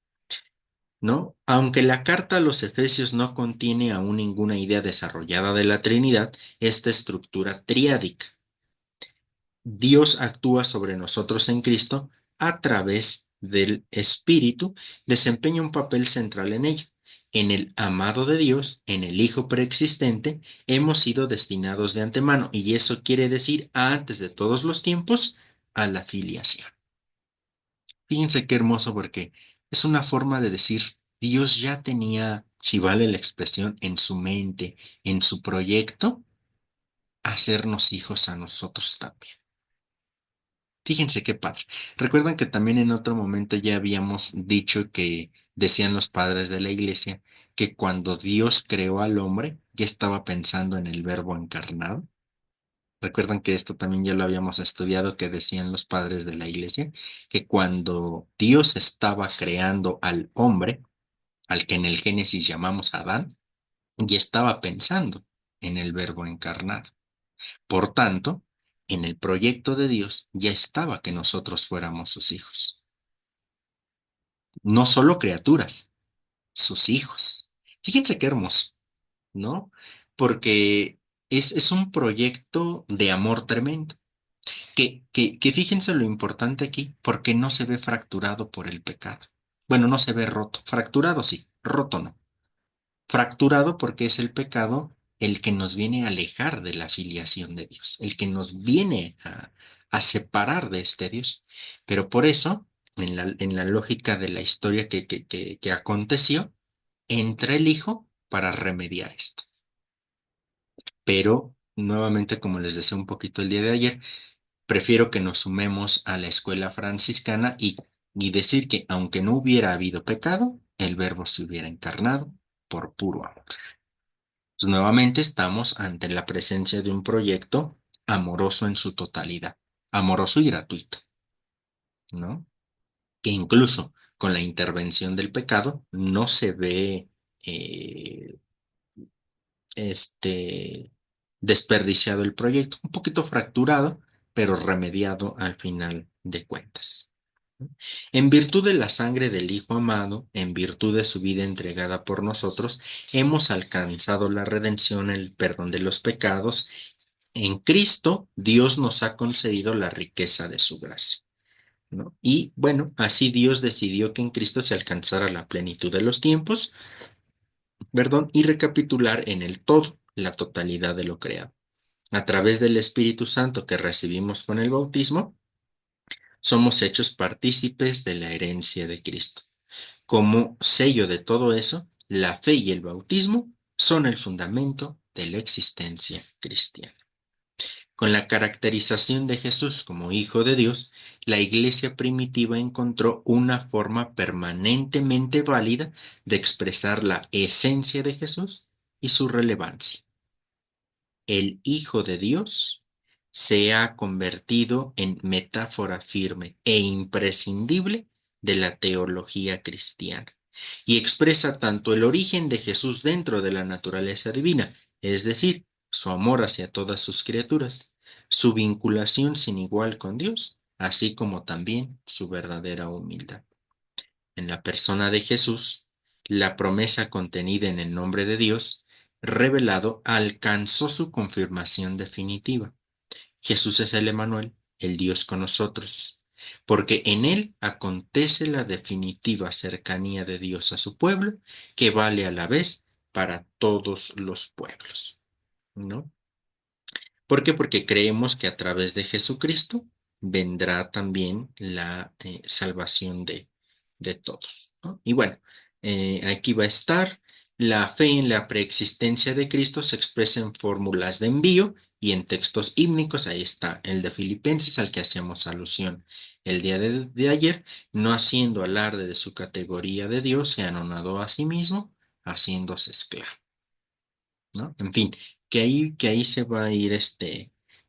S1: ¿no? Aunque la carta a los Efesios no contiene aún ninguna idea desarrollada de la Trinidad, esta estructura triádica. Dios actúa sobre nosotros en Cristo a través del Espíritu, desempeña un papel central en ello. En el amado de Dios, en el Hijo preexistente, hemos sido destinados de antemano, y eso quiere decir antes de todos los tiempos, a la filiación. Fíjense qué hermoso, porque es una forma de decir, Dios ya tenía, si vale la expresión, en su mente, en su proyecto, hacernos hijos a nosotros también. Fíjense qué padre. Recuerdan que también en otro momento ya habíamos dicho que decían los padres de la iglesia que cuando Dios creó al hombre ya estaba pensando en el verbo encarnado. Recuerdan que esto también ya lo habíamos estudiado, que decían los padres de la iglesia, que cuando Dios estaba creando al hombre, al que en el Génesis llamamos Adán, ya estaba pensando en el verbo encarnado. Por tanto, en el proyecto de Dios ya estaba que nosotros fuéramos sus hijos. No solo criaturas, sus hijos. Fíjense qué hermoso, ¿no? Porque es un proyecto de amor tremendo. Que fíjense lo importante aquí, porque no se ve fracturado por el pecado. Bueno, no se ve roto. Fracturado sí, roto no. Fracturado porque es el pecado el que nos viene a alejar de la filiación de Dios, el que nos viene a separar de este Dios. Pero por eso, en la lógica de la historia que aconteció, entra el Hijo para remediar esto. Pero, nuevamente, como les decía un poquito el día de ayer, prefiero que nos sumemos a la escuela franciscana y decir que aunque no hubiera habido pecado, el Verbo se hubiera encarnado por puro amor. Pues nuevamente estamos ante la presencia de un proyecto amoroso en su totalidad, amoroso y gratuito, ¿no? Que incluso con la intervención del pecado no se ve eh, este desperdiciado el proyecto, un poquito fracturado, pero remediado al final de cuentas. En virtud de la sangre del Hijo amado, en virtud de su vida entregada por nosotros, hemos alcanzado la redención, el perdón de los pecados. En Cristo, Dios nos ha concedido la riqueza de su gracia, ¿no? Y bueno, así Dios decidió que en Cristo se alcanzara la plenitud de los tiempos, perdón, y recapitular en el todo la totalidad de lo creado. A través del Espíritu Santo que recibimos con el bautismo, somos hechos partícipes de la herencia de Cristo. Como sello de todo eso, la fe y el bautismo son el fundamento de la existencia cristiana. Con la caracterización de Jesús como Hijo de Dios, la Iglesia primitiva encontró una forma permanentemente válida de expresar la esencia de Jesús y su relevancia. El Hijo de Dios se ha convertido en metáfora firme e imprescindible de la teología cristiana y expresa tanto el origen de Jesús dentro de la naturaleza divina, es decir, su amor hacia todas sus criaturas, su vinculación sin igual con Dios, así como también su verdadera humildad. En la persona de Jesús, la promesa contenida en el nombre de Dios, revelado, alcanzó su confirmación definitiva. Jesús es el Emanuel, el Dios con nosotros, porque en él acontece la definitiva cercanía de Dios a su pueblo, que vale a la vez para todos los pueblos, ¿no? ¿Por qué? Porque creemos que a través de Jesucristo vendrá también la salvación de todos, ¿no? Y bueno, aquí va a estar. La fe en la preexistencia de Cristo se expresa en fórmulas de envío y en textos hímnicos. Ahí está el de Filipenses al que hacíamos alusión el día de ayer. No haciendo alarde de su categoría de Dios, se anonadó a sí mismo, haciéndose esclavo, ¿no? En fin, que ahí se va a ir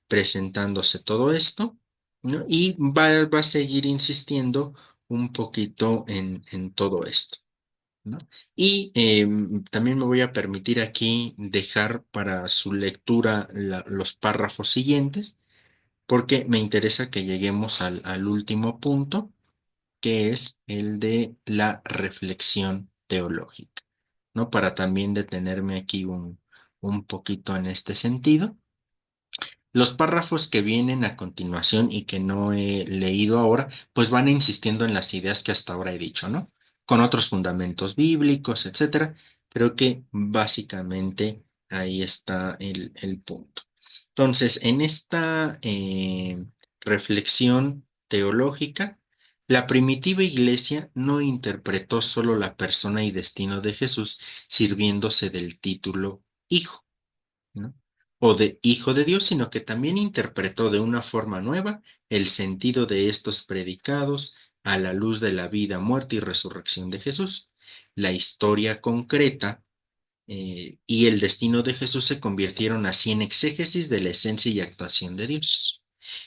S1: presentándose todo esto, ¿no? Y va a seguir insistiendo un poquito en todo esto, ¿no? Y también me voy a permitir aquí dejar para su lectura los párrafos siguientes, porque me interesa que lleguemos al último punto, que es el de la reflexión teológica, ¿no? Para también detenerme aquí un poquito en este sentido. Los párrafos que vienen a continuación y que no he leído ahora, pues van insistiendo en las ideas que hasta ahora he dicho, ¿no? Con otros fundamentos bíblicos, etcétera, pero que básicamente ahí está el punto. Entonces, en esta reflexión teológica, la primitiva iglesia no interpretó solo la persona y destino de Jesús sirviéndose del título hijo, ¿no? O de Hijo de Dios, sino que también interpretó de una forma nueva el sentido de estos predicados a la luz de la vida, muerte y resurrección de Jesús. La historia concreta y el destino de Jesús se convirtieron así en exégesis de la esencia y actuación de Dios.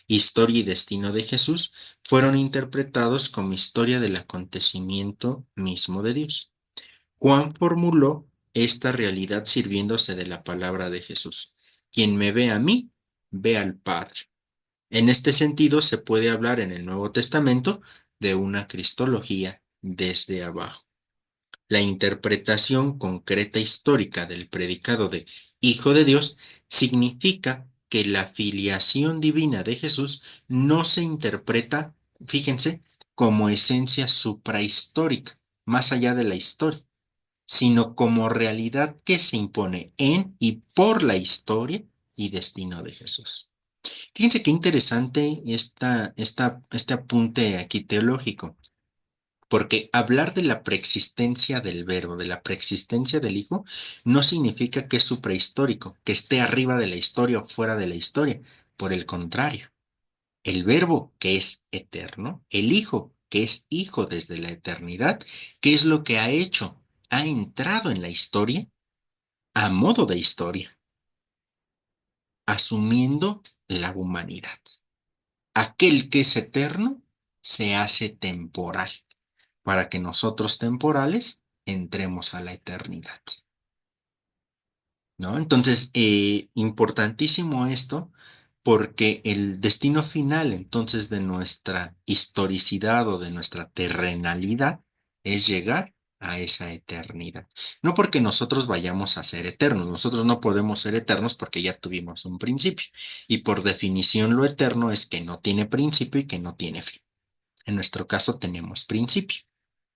S1: Historia y destino de Jesús fueron interpretados como historia del acontecimiento mismo de Dios. Juan formuló esta realidad sirviéndose de la palabra de Jesús. Quien me ve a mí, ve al Padre. En este sentido, se puede hablar en el Nuevo Testamento de una cristología desde abajo. La interpretación concreta histórica del predicado de Hijo de Dios significa que la filiación divina de Jesús no se interpreta, fíjense, como esencia suprahistórica, más allá de la historia, sino como realidad que se impone en y por la historia y destino de Jesús. Fíjense qué interesante este apunte aquí teológico, porque hablar de la preexistencia del verbo, de la preexistencia del Hijo, no significa que es suprahistórico, que esté arriba de la historia o fuera de la historia. Por el contrario, el verbo que es eterno, el Hijo que es Hijo desde la eternidad, ¿qué es lo que ha hecho? Ha entrado en la historia a modo de historia, asumiendo la humanidad. Aquel que es eterno se hace temporal para que nosotros temporales entremos a la eternidad, ¿no? Entonces, importantísimo esto porque el destino final entonces de nuestra historicidad o de nuestra terrenalidad es llegar a esa eternidad. No porque nosotros vayamos a ser eternos, nosotros no podemos ser eternos porque ya tuvimos un principio. Y por definición lo eterno es que no tiene principio y que no tiene fin. En nuestro caso tenemos principio.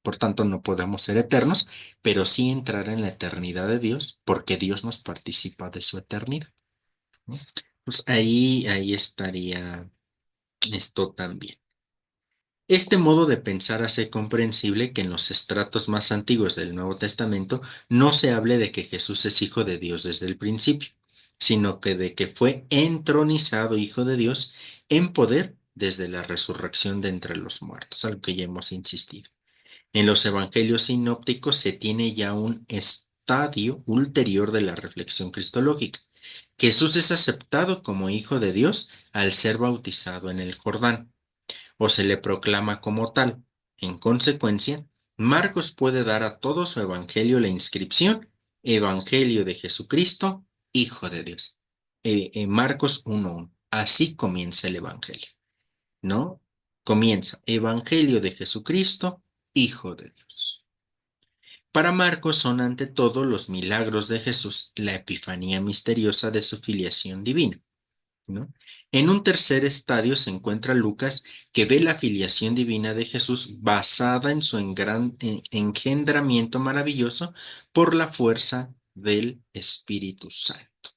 S1: Por tanto, no podemos ser eternos, pero sí entrar en la eternidad de Dios, porque Dios nos participa de su eternidad, ¿no? Pues ahí estaría esto también. Este modo de pensar hace comprensible que en los estratos más antiguos del Nuevo Testamento no se hable de que Jesús es hijo de Dios desde el principio, sino que de que fue entronizado hijo de Dios en poder desde la resurrección de entre los muertos, algo que ya hemos insistido. En los evangelios sinópticos se tiene ya un estadio ulterior de la reflexión cristológica. Jesús es aceptado como hijo de Dios al ser bautizado en el Jordán o se le proclama como tal. En consecuencia, Marcos puede dar a todo su evangelio la inscripción Evangelio de Jesucristo, Hijo de Dios. Marcos 1:1. Así comienza el evangelio, ¿no? Comienza Evangelio de Jesucristo, Hijo de Dios. Para Marcos son ante todo los milagros de Jesús, la epifanía misteriosa de su filiación divina, ¿no? En un tercer estadio se encuentra Lucas, que ve la filiación divina de Jesús basada en su engendramiento maravilloso por la fuerza del Espíritu Santo.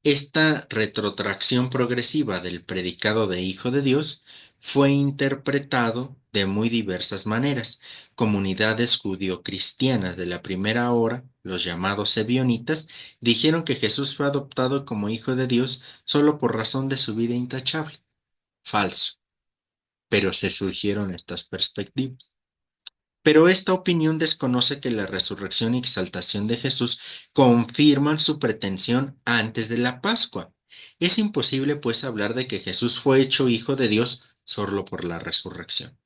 S1: Esta retrotracción progresiva del predicado de Hijo de Dios fue interpretado de muy diversas maneras. Comunidades judio-cristianas de la primera hora, los llamados ebionitas, dijeron que Jesús fue adoptado como Hijo de Dios solo por razón de su vida intachable. Falso, pero se surgieron estas perspectivas. Pero esta opinión desconoce que la resurrección y exaltación de Jesús confirman su pretensión antes de la Pascua. Es imposible, pues, hablar de que Jesús fue hecho hijo de Dios solo por la resurrección.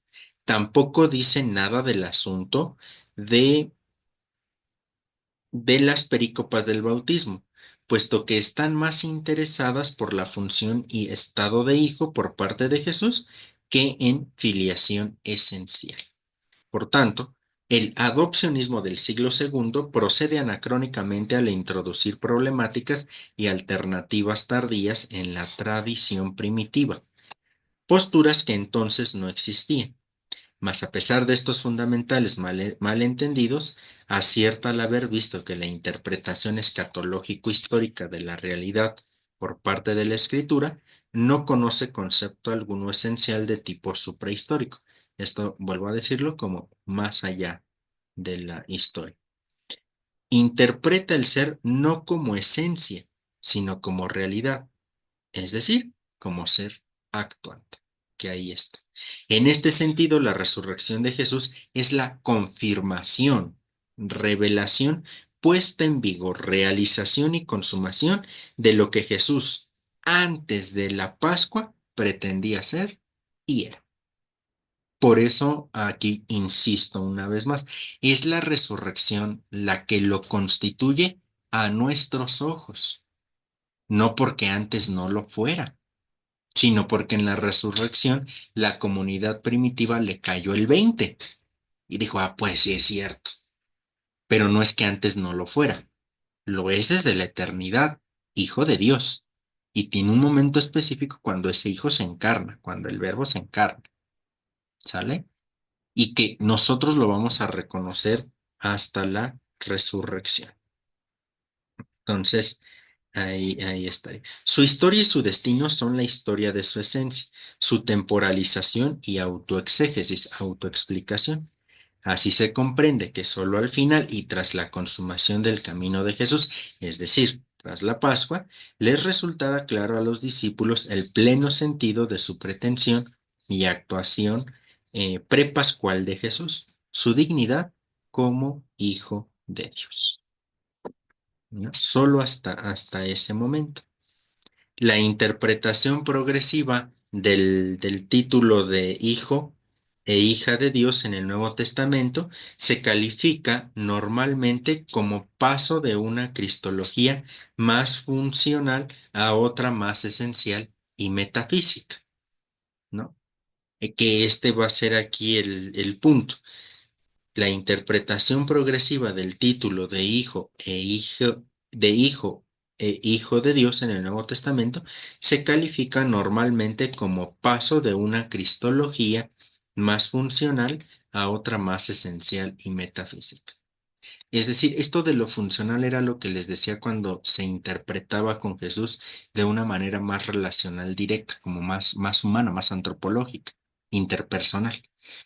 S1: Tampoco dice nada del asunto de, de las perícopas del bautismo, puesto que están más interesadas por la función y estado de hijo por parte de Jesús que en filiación esencial. Por tanto, el adopcionismo del siglo segundo procede anacrónicamente al introducir problemáticas y alternativas tardías en la tradición primitiva, posturas que entonces no existían. Mas a pesar de estos fundamentales malentendidos, acierta al haber visto que la interpretación escatológico-histórica de la realidad por parte de la escritura no conoce concepto alguno esencial de tipo suprahistórico. Esto, vuelvo a decirlo, como más allá de la historia. Interpreta el ser no como esencia, sino como realidad, es decir, como ser actuante, que ahí está. En este sentido, la resurrección de Jesús es la confirmación, revelación, puesta en vigor, realización y consumación de lo que Jesús antes de la Pascua pretendía ser y era. Por eso aquí insisto una vez más, es la resurrección la que lo constituye a nuestros ojos, no porque antes no lo fuera, sino porque en la resurrección la comunidad primitiva le cayó el 20 y dijo, ah, pues sí es cierto, pero no es que antes no lo fuera, lo es desde la eternidad, hijo de Dios, y tiene un momento específico cuando ese hijo se encarna, cuando el verbo se encarna, ¿sale? Y que nosotros lo vamos a reconocer hasta la resurrección. Entonces, ahí está. Su historia y su destino son la historia de su esencia, su temporalización y autoexégesis, autoexplicación. Así se comprende que sólo al final y tras la consumación del camino de Jesús, es decir, tras la Pascua, les resultará claro a los discípulos el pleno sentido de su pretensión y actuación prepascual de Jesús, su dignidad como Hijo de Dios, ¿no? Solo hasta ese momento. La interpretación progresiva del título de hijo e hija de Dios en el Nuevo Testamento se califica normalmente como paso de una cristología más funcional a otra más esencial y metafísica, ¿no? Que este va a ser aquí el punto. La interpretación progresiva del título de hijo de Dios en el Nuevo Testamento se califica normalmente como paso de una cristología más funcional a otra más esencial y metafísica. Es decir, esto de lo funcional era lo que les decía cuando se interpretaba con Jesús de una manera más relacional directa, como más humana, más antropológica. interpersonal.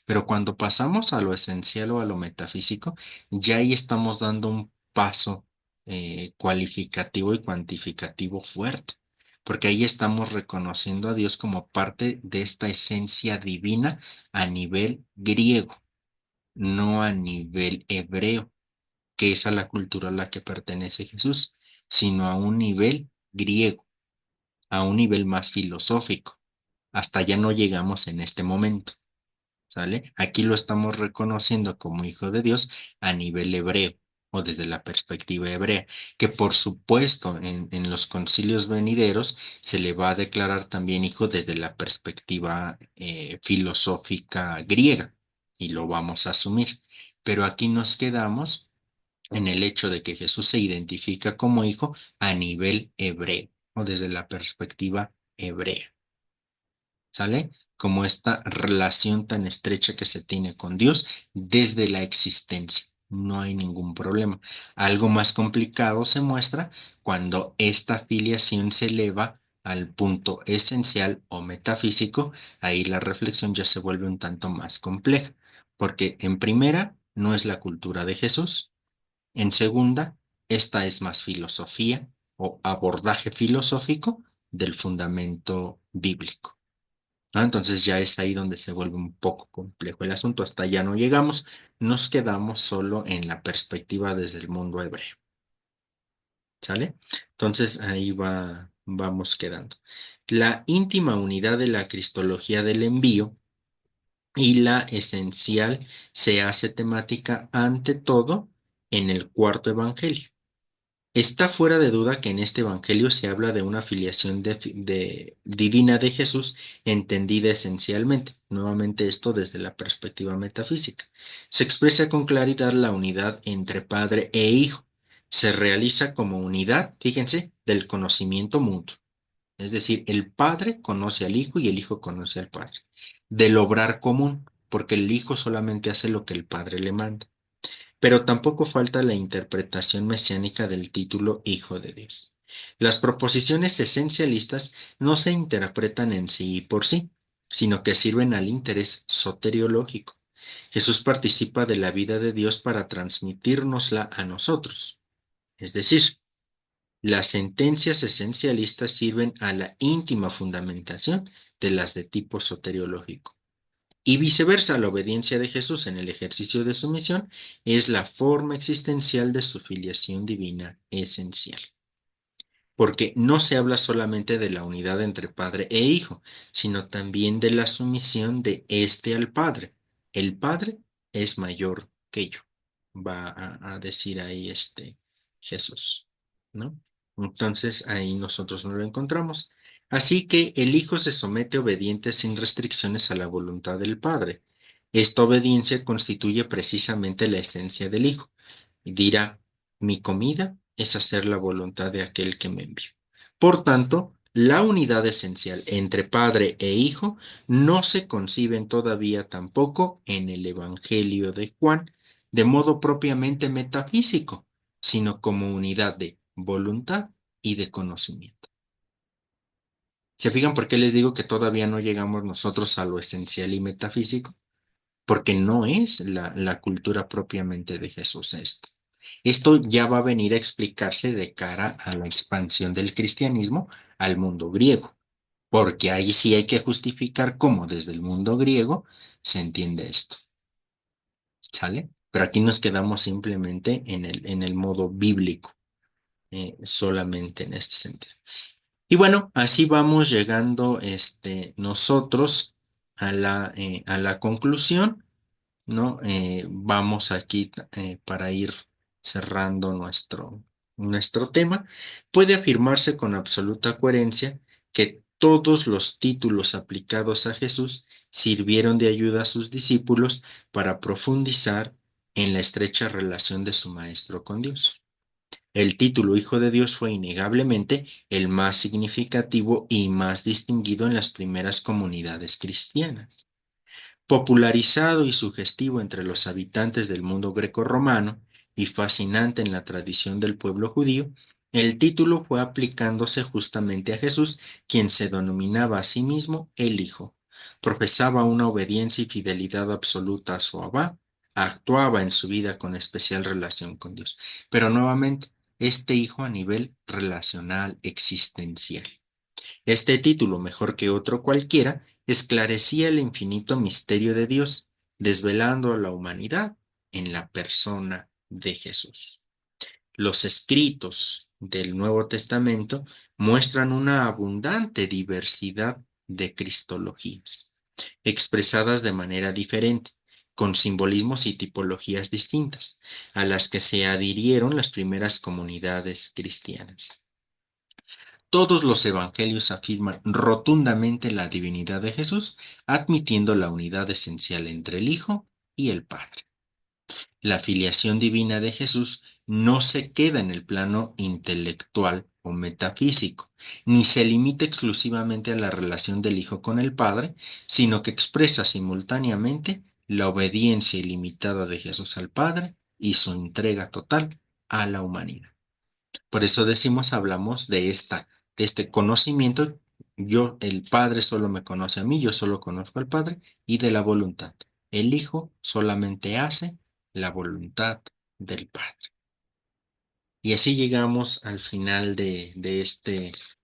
S1: Pero cuando pasamos a lo esencial o a lo metafísico, ya ahí estamos dando un paso cualificativo y cuantificativo fuerte, porque ahí estamos reconociendo a Dios como parte de esta esencia divina a nivel griego, no a nivel hebreo, que es a la cultura a la que pertenece Jesús, sino a un nivel griego, a un nivel más filosófico. Hasta allá no llegamos en este momento. ¿Sale? Aquí lo estamos reconociendo como hijo de Dios a nivel hebreo o desde la perspectiva hebrea, que por supuesto en los concilios venideros se le va a declarar también hijo desde la perspectiva filosófica griega y lo vamos a asumir. Pero aquí nos quedamos en el hecho de que Jesús se identifica como hijo a nivel hebreo o desde la perspectiva hebrea. ¿Sale? Como esta relación tan estrecha que se tiene con Dios desde la existencia. No hay ningún problema. Algo más complicado se muestra cuando esta filiación se eleva al punto esencial o metafísico. Ahí la reflexión ya se vuelve un tanto más compleja, porque en primera no es la cultura de Jesús. En segunda, esta es más filosofía o abordaje filosófico del fundamento bíblico. ¿No? Entonces ya es ahí donde se vuelve un poco complejo el asunto. Hasta allá no llegamos, nos quedamos solo en la perspectiva desde el mundo hebreo. ¿Sale? Entonces ahí vamos quedando. La íntima unidad de la cristología del envío y la esencial se hace temática ante todo en el cuarto evangelio. Está fuera de duda que en este evangelio se habla de una filiación divina de Jesús entendida esencialmente. Nuevamente esto desde la perspectiva metafísica. Se expresa con claridad la unidad entre Padre e Hijo. Se realiza como unidad, fíjense, del conocimiento mutuo. Es decir, el Padre conoce al Hijo y el Hijo conoce al Padre. Del obrar común, porque el Hijo solamente hace lo que el Padre le manda. Pero tampoco falta la interpretación mesiánica del título Hijo de Dios. Las proposiciones esencialistas no se interpretan en sí y por sí, sino que sirven al interés soteriológico. Jesús participa de la vida de Dios para transmitírnosla a nosotros. Es decir, las sentencias esencialistas sirven a la íntima fundamentación de las de tipo soteriológico. Y viceversa, la obediencia de Jesús en el ejercicio de su misión es la forma existencial de su filiación divina esencial. Porque no se habla solamente de la unidad entre Padre e Hijo, sino también de la sumisión de éste al Padre. El Padre es mayor que yo, va a decir ahí Jesús, ¿no? Entonces ahí nosotros no lo encontramos. Así que el Hijo se somete obediente sin restricciones a la voluntad del Padre. Esta obediencia constituye precisamente la esencia del Hijo. Dirá, mi comida es hacer la voluntad de aquel que me envió. Por tanto, la unidad esencial entre Padre e Hijo no se conciben todavía tampoco en el Evangelio de Juan de modo propiamente metafísico, sino como unidad de voluntad y de conocimiento. ¿Se fijan por qué les digo que todavía no llegamos nosotros a lo esencial y metafísico? Porque no es la cultura propiamente de Jesús esto. Esto ya va a venir a explicarse de cara a la expansión del cristianismo al mundo griego, porque ahí sí hay que justificar cómo desde el mundo griego se entiende esto, ¿sale? Pero aquí nos quedamos simplemente en el modo bíblico, solamente en este sentido. Y bueno, así vamos llegando nosotros a la conclusión. ¿No? Vamos aquí para ir cerrando nuestro tema. Puede afirmarse con absoluta coherencia que todos los títulos aplicados a Jesús sirvieron de ayuda a sus discípulos para profundizar en la estrecha relación de su maestro con Dios. El título Hijo de Dios fue innegablemente el más significativo y más distinguido en las primeras comunidades cristianas. Popularizado y sugestivo entre los habitantes del mundo grecorromano y fascinante en la tradición del pueblo judío, el título fue aplicándose justamente a Jesús, quien se denominaba a sí mismo el Hijo. profesaba una obediencia y fidelidad absoluta a su Abba, actuaba en su vida con especial relación con Dios. Pero nuevamente, este hijo a nivel relacional, existencial. Este título, mejor que otro cualquiera, esclarecía el infinito misterio de Dios, desvelando a la humanidad en la persona de Jesús. Los escritos del Nuevo Testamento muestran una abundante diversidad de cristologías, expresadas de manera diferente, con simbolismos y tipologías distintas, a las que se adhirieron las primeras comunidades cristianas. Todos los evangelios afirman rotundamente la divinidad de Jesús, admitiendo la unidad esencial entre el Hijo y el Padre. La filiación divina de Jesús no se queda en el plano intelectual o metafísico, ni se limita exclusivamente a la relación del Hijo con el Padre, sino que expresa simultáneamente la obediencia ilimitada de Jesús al Padre y su entrega total a la humanidad. Por eso decimos, hablamos de este conocimiento. Yo, el Padre solo me conoce a mí, yo solo conozco al Padre, y de la voluntad. El Hijo solamente hace la voluntad del Padre. Y así llegamos al final de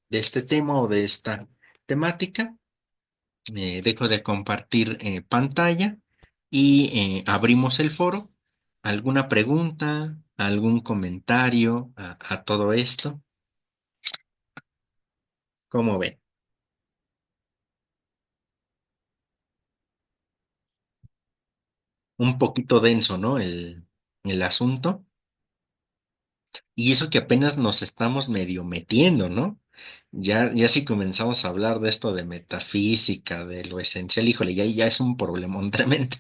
S1: este tema o de esta temática. Dejo de compartir pantalla y abrimos el foro. ¿Alguna pregunta, algún comentario a todo esto? ¿Cómo ven? Un poquito denso, ¿no? El asunto. Y eso que apenas nos estamos medio metiendo, ¿no? Ya si comenzamos a hablar de esto de metafísica, de lo esencial, híjole, ya es un problemón tremendo,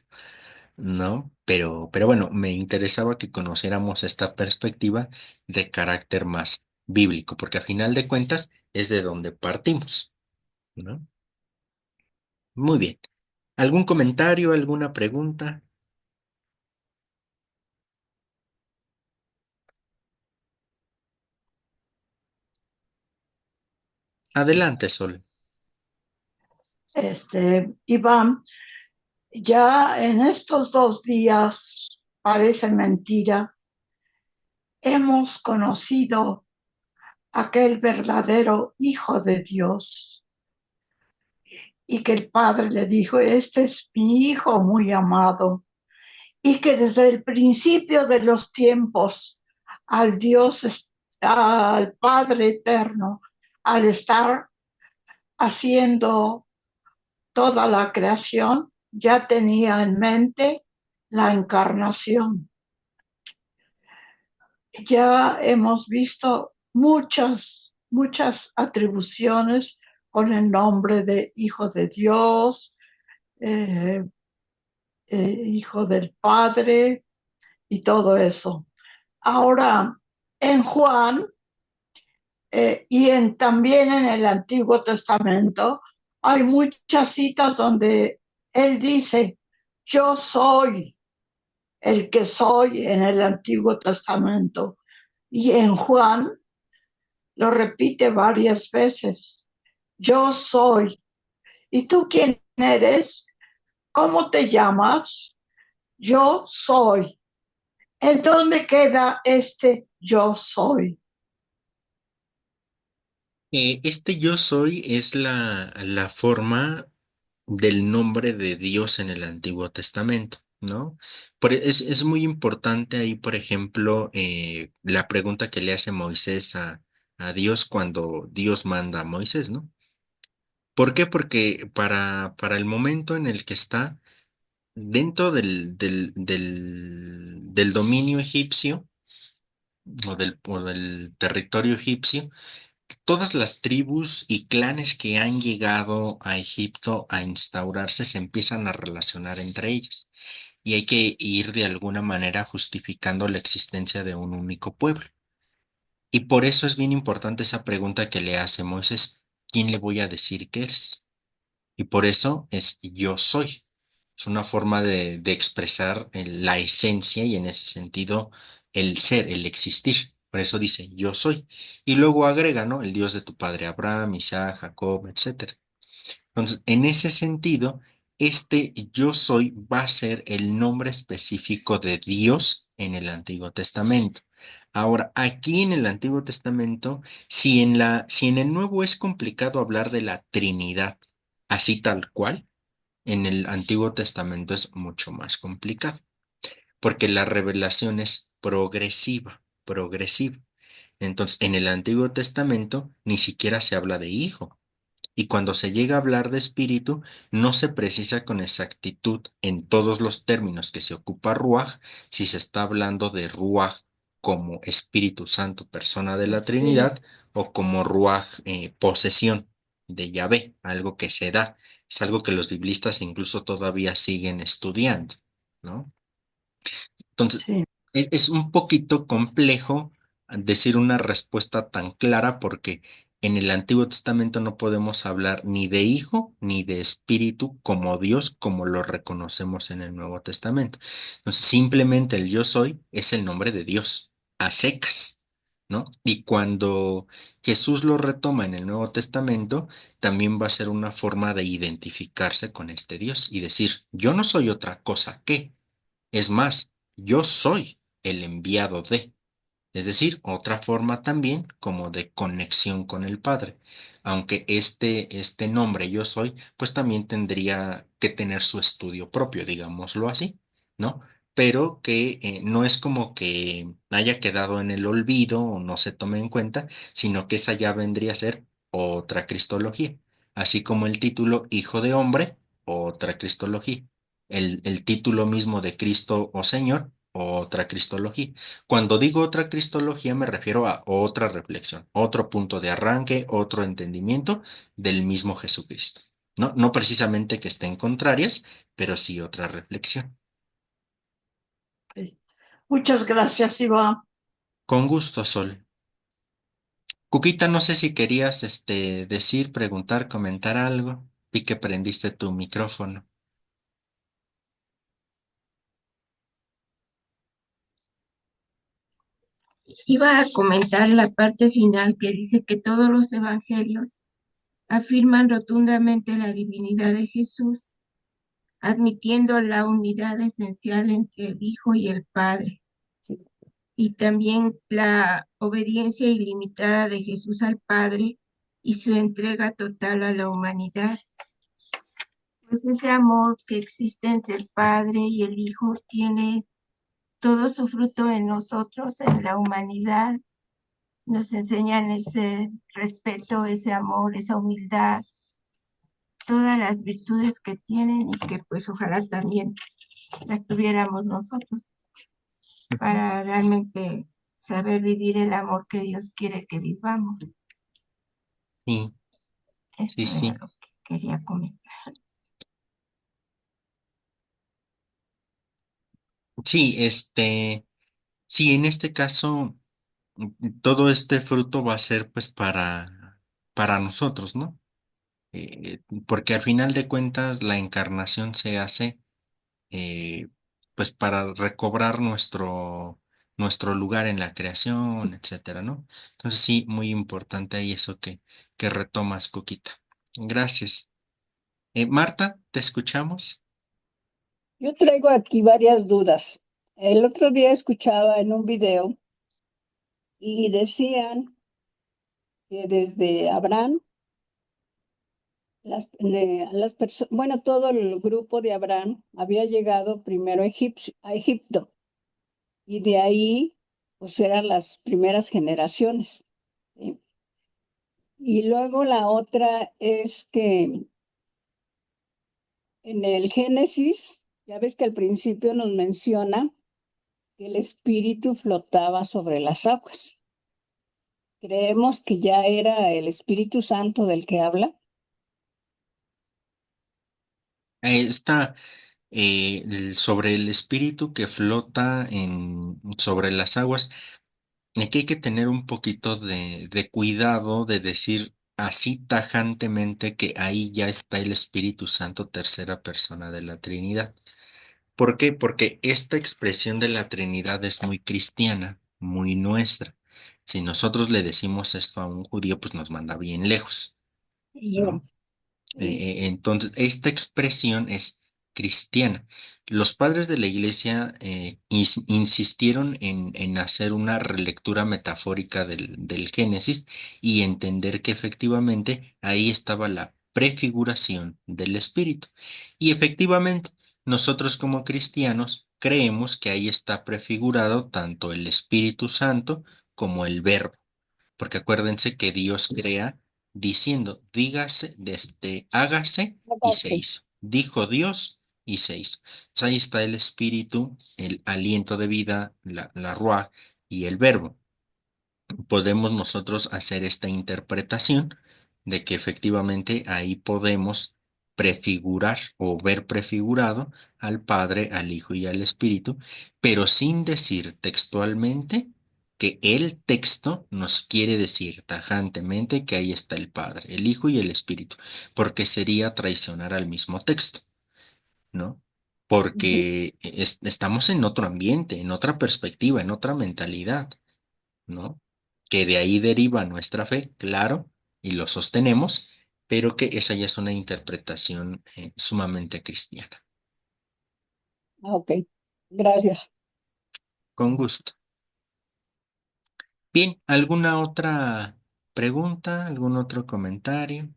S1: ¿no? Pero bueno, me interesaba que conociéramos esta perspectiva de carácter más bíblico, porque a final de cuentas es de donde partimos, ¿no? Muy bien. ¿Algún comentario, alguna pregunta? Adelante, Sol.
S4: Iván, ya en estos 2 días, parece mentira, hemos conocido aquel verdadero Hijo de Dios y que el Padre le dijo, este es mi Hijo muy amado y que desde el principio de los tiempos al al Padre eterno, al estar haciendo toda la creación, ya tenía en mente la encarnación. Ya hemos visto muchas atribuciones con el nombre de Hijo de Dios, eh, Hijo del Padre y todo eso. Ahora, en Juan también en el Antiguo Testamento hay muchas citas donde él dice, yo soy el que soy en el Antiguo Testamento. Y en Juan lo repite varias veces. Yo soy. ¿Y tú quién eres? ¿Cómo te llamas? Yo soy. ¿En dónde queda este yo soy?
S1: Este yo soy es la forma del nombre de Dios en el Antiguo Testamento, ¿no? Es muy importante ahí, por ejemplo, la pregunta que le hace Moisés a Dios cuando Dios manda a Moisés, ¿no? ¿Por qué? Porque para el momento en el que está dentro del dominio egipcio o del territorio egipcio, todas las tribus y clanes que han llegado a Egipto a instaurarse se empiezan a relacionar entre ellas y hay que ir de alguna manera justificando la existencia de un único pueblo. Y por eso es bien importante esa pregunta que le hace Moisés, ¿quién le voy a decir que eres? Y por eso es yo soy. Es una forma de expresar la esencia y en ese sentido el ser, el existir. Por eso dice yo soy. Y luego agrega, ¿no? El Dios de tu padre Abraham, Isaac, Jacob, etcétera. Entonces, en ese sentido, este yo soy va a ser el nombre específico de Dios en el Antiguo Testamento. Ahora, aquí en el Antiguo Testamento, si en el Nuevo es complicado hablar de la Trinidad, así tal cual, en el Antiguo Testamento es mucho más complicado, porque la revelación es progresiva, progresiva. Entonces, en el Antiguo Testamento ni siquiera se habla de hijo. Y cuando se llega a hablar de espíritu, no se precisa con exactitud en todos los términos que se ocupa Ruaj, si se está hablando de Ruaj como Espíritu Santo, persona de la
S4: Espíritu,
S1: Trinidad, o como Ruaj, posesión de Yahvé, algo que se da. Es algo que los biblistas incluso todavía siguen estudiando, ¿no? Entonces,
S4: sí,
S1: es un poquito complejo decir una respuesta tan clara porque en el Antiguo Testamento no podemos hablar ni de hijo ni de espíritu como Dios, como lo reconocemos en el Nuevo Testamento. Entonces, simplemente el yo soy es el nombre de Dios, a secas, ¿no? Y cuando Jesús lo retoma en el Nuevo Testamento, también va a ser una forma de identificarse con este Dios y decir, yo no soy otra cosa que. Es más, yo soy el enviado de, es decir, otra forma también como de conexión con el Padre, aunque este nombre yo soy, pues también tendría que tener su estudio propio, digámoslo así, ¿no? Pero que no es como que haya quedado en el olvido o no se tome en cuenta, sino que esa ya vendría a ser otra cristología, así como el título Hijo de Hombre, otra cristología. El título mismo de Cristo o Señor, otra cristología. Cuando digo otra cristología me refiero a otra reflexión, otro punto de arranque, otro entendimiento del mismo Jesucristo. No, no precisamente que estén contrarias, pero sí otra reflexión.
S4: sí. Muchas gracias, Iván.
S1: Con gusto, Sol. Cuquita, no sé si querías decir, preguntar, comentar algo. Vi que prendiste tu micrófono.
S2: Iba a comentar la parte final que dice que todos los evangelios afirman rotundamente la divinidad de Jesús, admitiendo la unidad esencial entre el Hijo y el Padre, y también la obediencia ilimitada de Jesús al Padre y su entrega total a la humanidad. Pues ese amor que existe entre el Padre y el Hijo tiene todo su fruto en nosotros, en la humanidad. Nos enseñan ese respeto, ese amor, esa humildad, todas las virtudes que tienen y que pues ojalá también las tuviéramos nosotros para realmente saber vivir el amor que Dios quiere que vivamos.
S1: Sí, sí,
S2: Eso era
S1: sí.
S2: lo que quería comentar.
S1: Sí, sí, en este caso, todo este fruto va a ser pues para nosotros, ¿no? Porque al final de cuentas la encarnación se hace eh, pues para recobrar nuestro lugar en la creación, etcétera, ¿no? Entonces sí, muy importante ahí eso que retomas, Coquita. Gracias. Marta, ¿te escuchamos?
S3: Yo traigo aquí varias dudas. El otro día escuchaba en un video y decían que desde Abraham, bueno, todo el grupo de Abraham había llegado primero a Egipto y de ahí pues eran las primeras generaciones, ¿sí? Y luego la otra es que en el Génesis, ya ves que al principio nos menciona que el espíritu flotaba sobre las aguas. Creemos que ya era el Espíritu Santo del que habla.
S1: Está sobre el espíritu que flota sobre las aguas. Aquí hay que tener un poquito de cuidado de decir así tajantemente que ahí ya está el Espíritu Santo, tercera persona de la Trinidad. ¿Por qué? Porque esta expresión de la Trinidad es muy cristiana, muy nuestra. Si nosotros le decimos esto a un judío, pues nos manda bien lejos,
S3: Y
S1: ¿no?
S3: Sí.
S1: Entonces, esta expresión es cristiana. Los padres de la iglesia insistieron en hacer una relectura metafórica del Génesis y entender que efectivamente ahí estaba la prefiguración del Espíritu. Y efectivamente, nosotros como cristianos creemos que ahí está prefigurado tanto el Espíritu Santo como el Verbo, porque acuérdense que Dios crea diciendo, dígase, hágase y se
S3: Hágase.
S1: hizo. Dijo Dios y se hizo. Entonces, ahí está el espíritu, el aliento de vida, la ruaj y el verbo. Podemos nosotros hacer esta interpretación de que efectivamente ahí podemos prefigurar o ver prefigurado al Padre, al Hijo y al Espíritu, pero sin decir textualmente que el texto nos quiere decir tajantemente que ahí está el Padre, el Hijo y el Espíritu, porque sería traicionar al mismo texto, ¿no?
S3: Ujú.
S1: Porque estamos en otro ambiente, en otra perspectiva, en otra mentalidad, ¿no? Que de ahí deriva nuestra fe, claro, y lo sostenemos, pero que esa ya es una interpretación sumamente cristiana.
S3: Ok, gracias.
S1: Con gusto. Bien, ¿alguna otra pregunta? ¿Algún otro comentario?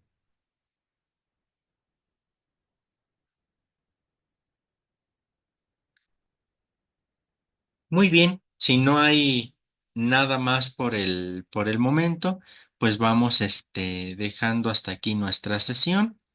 S1: Muy bien, si no hay nada más por el momento, pues vamos dejando hasta aquí nuestra sesión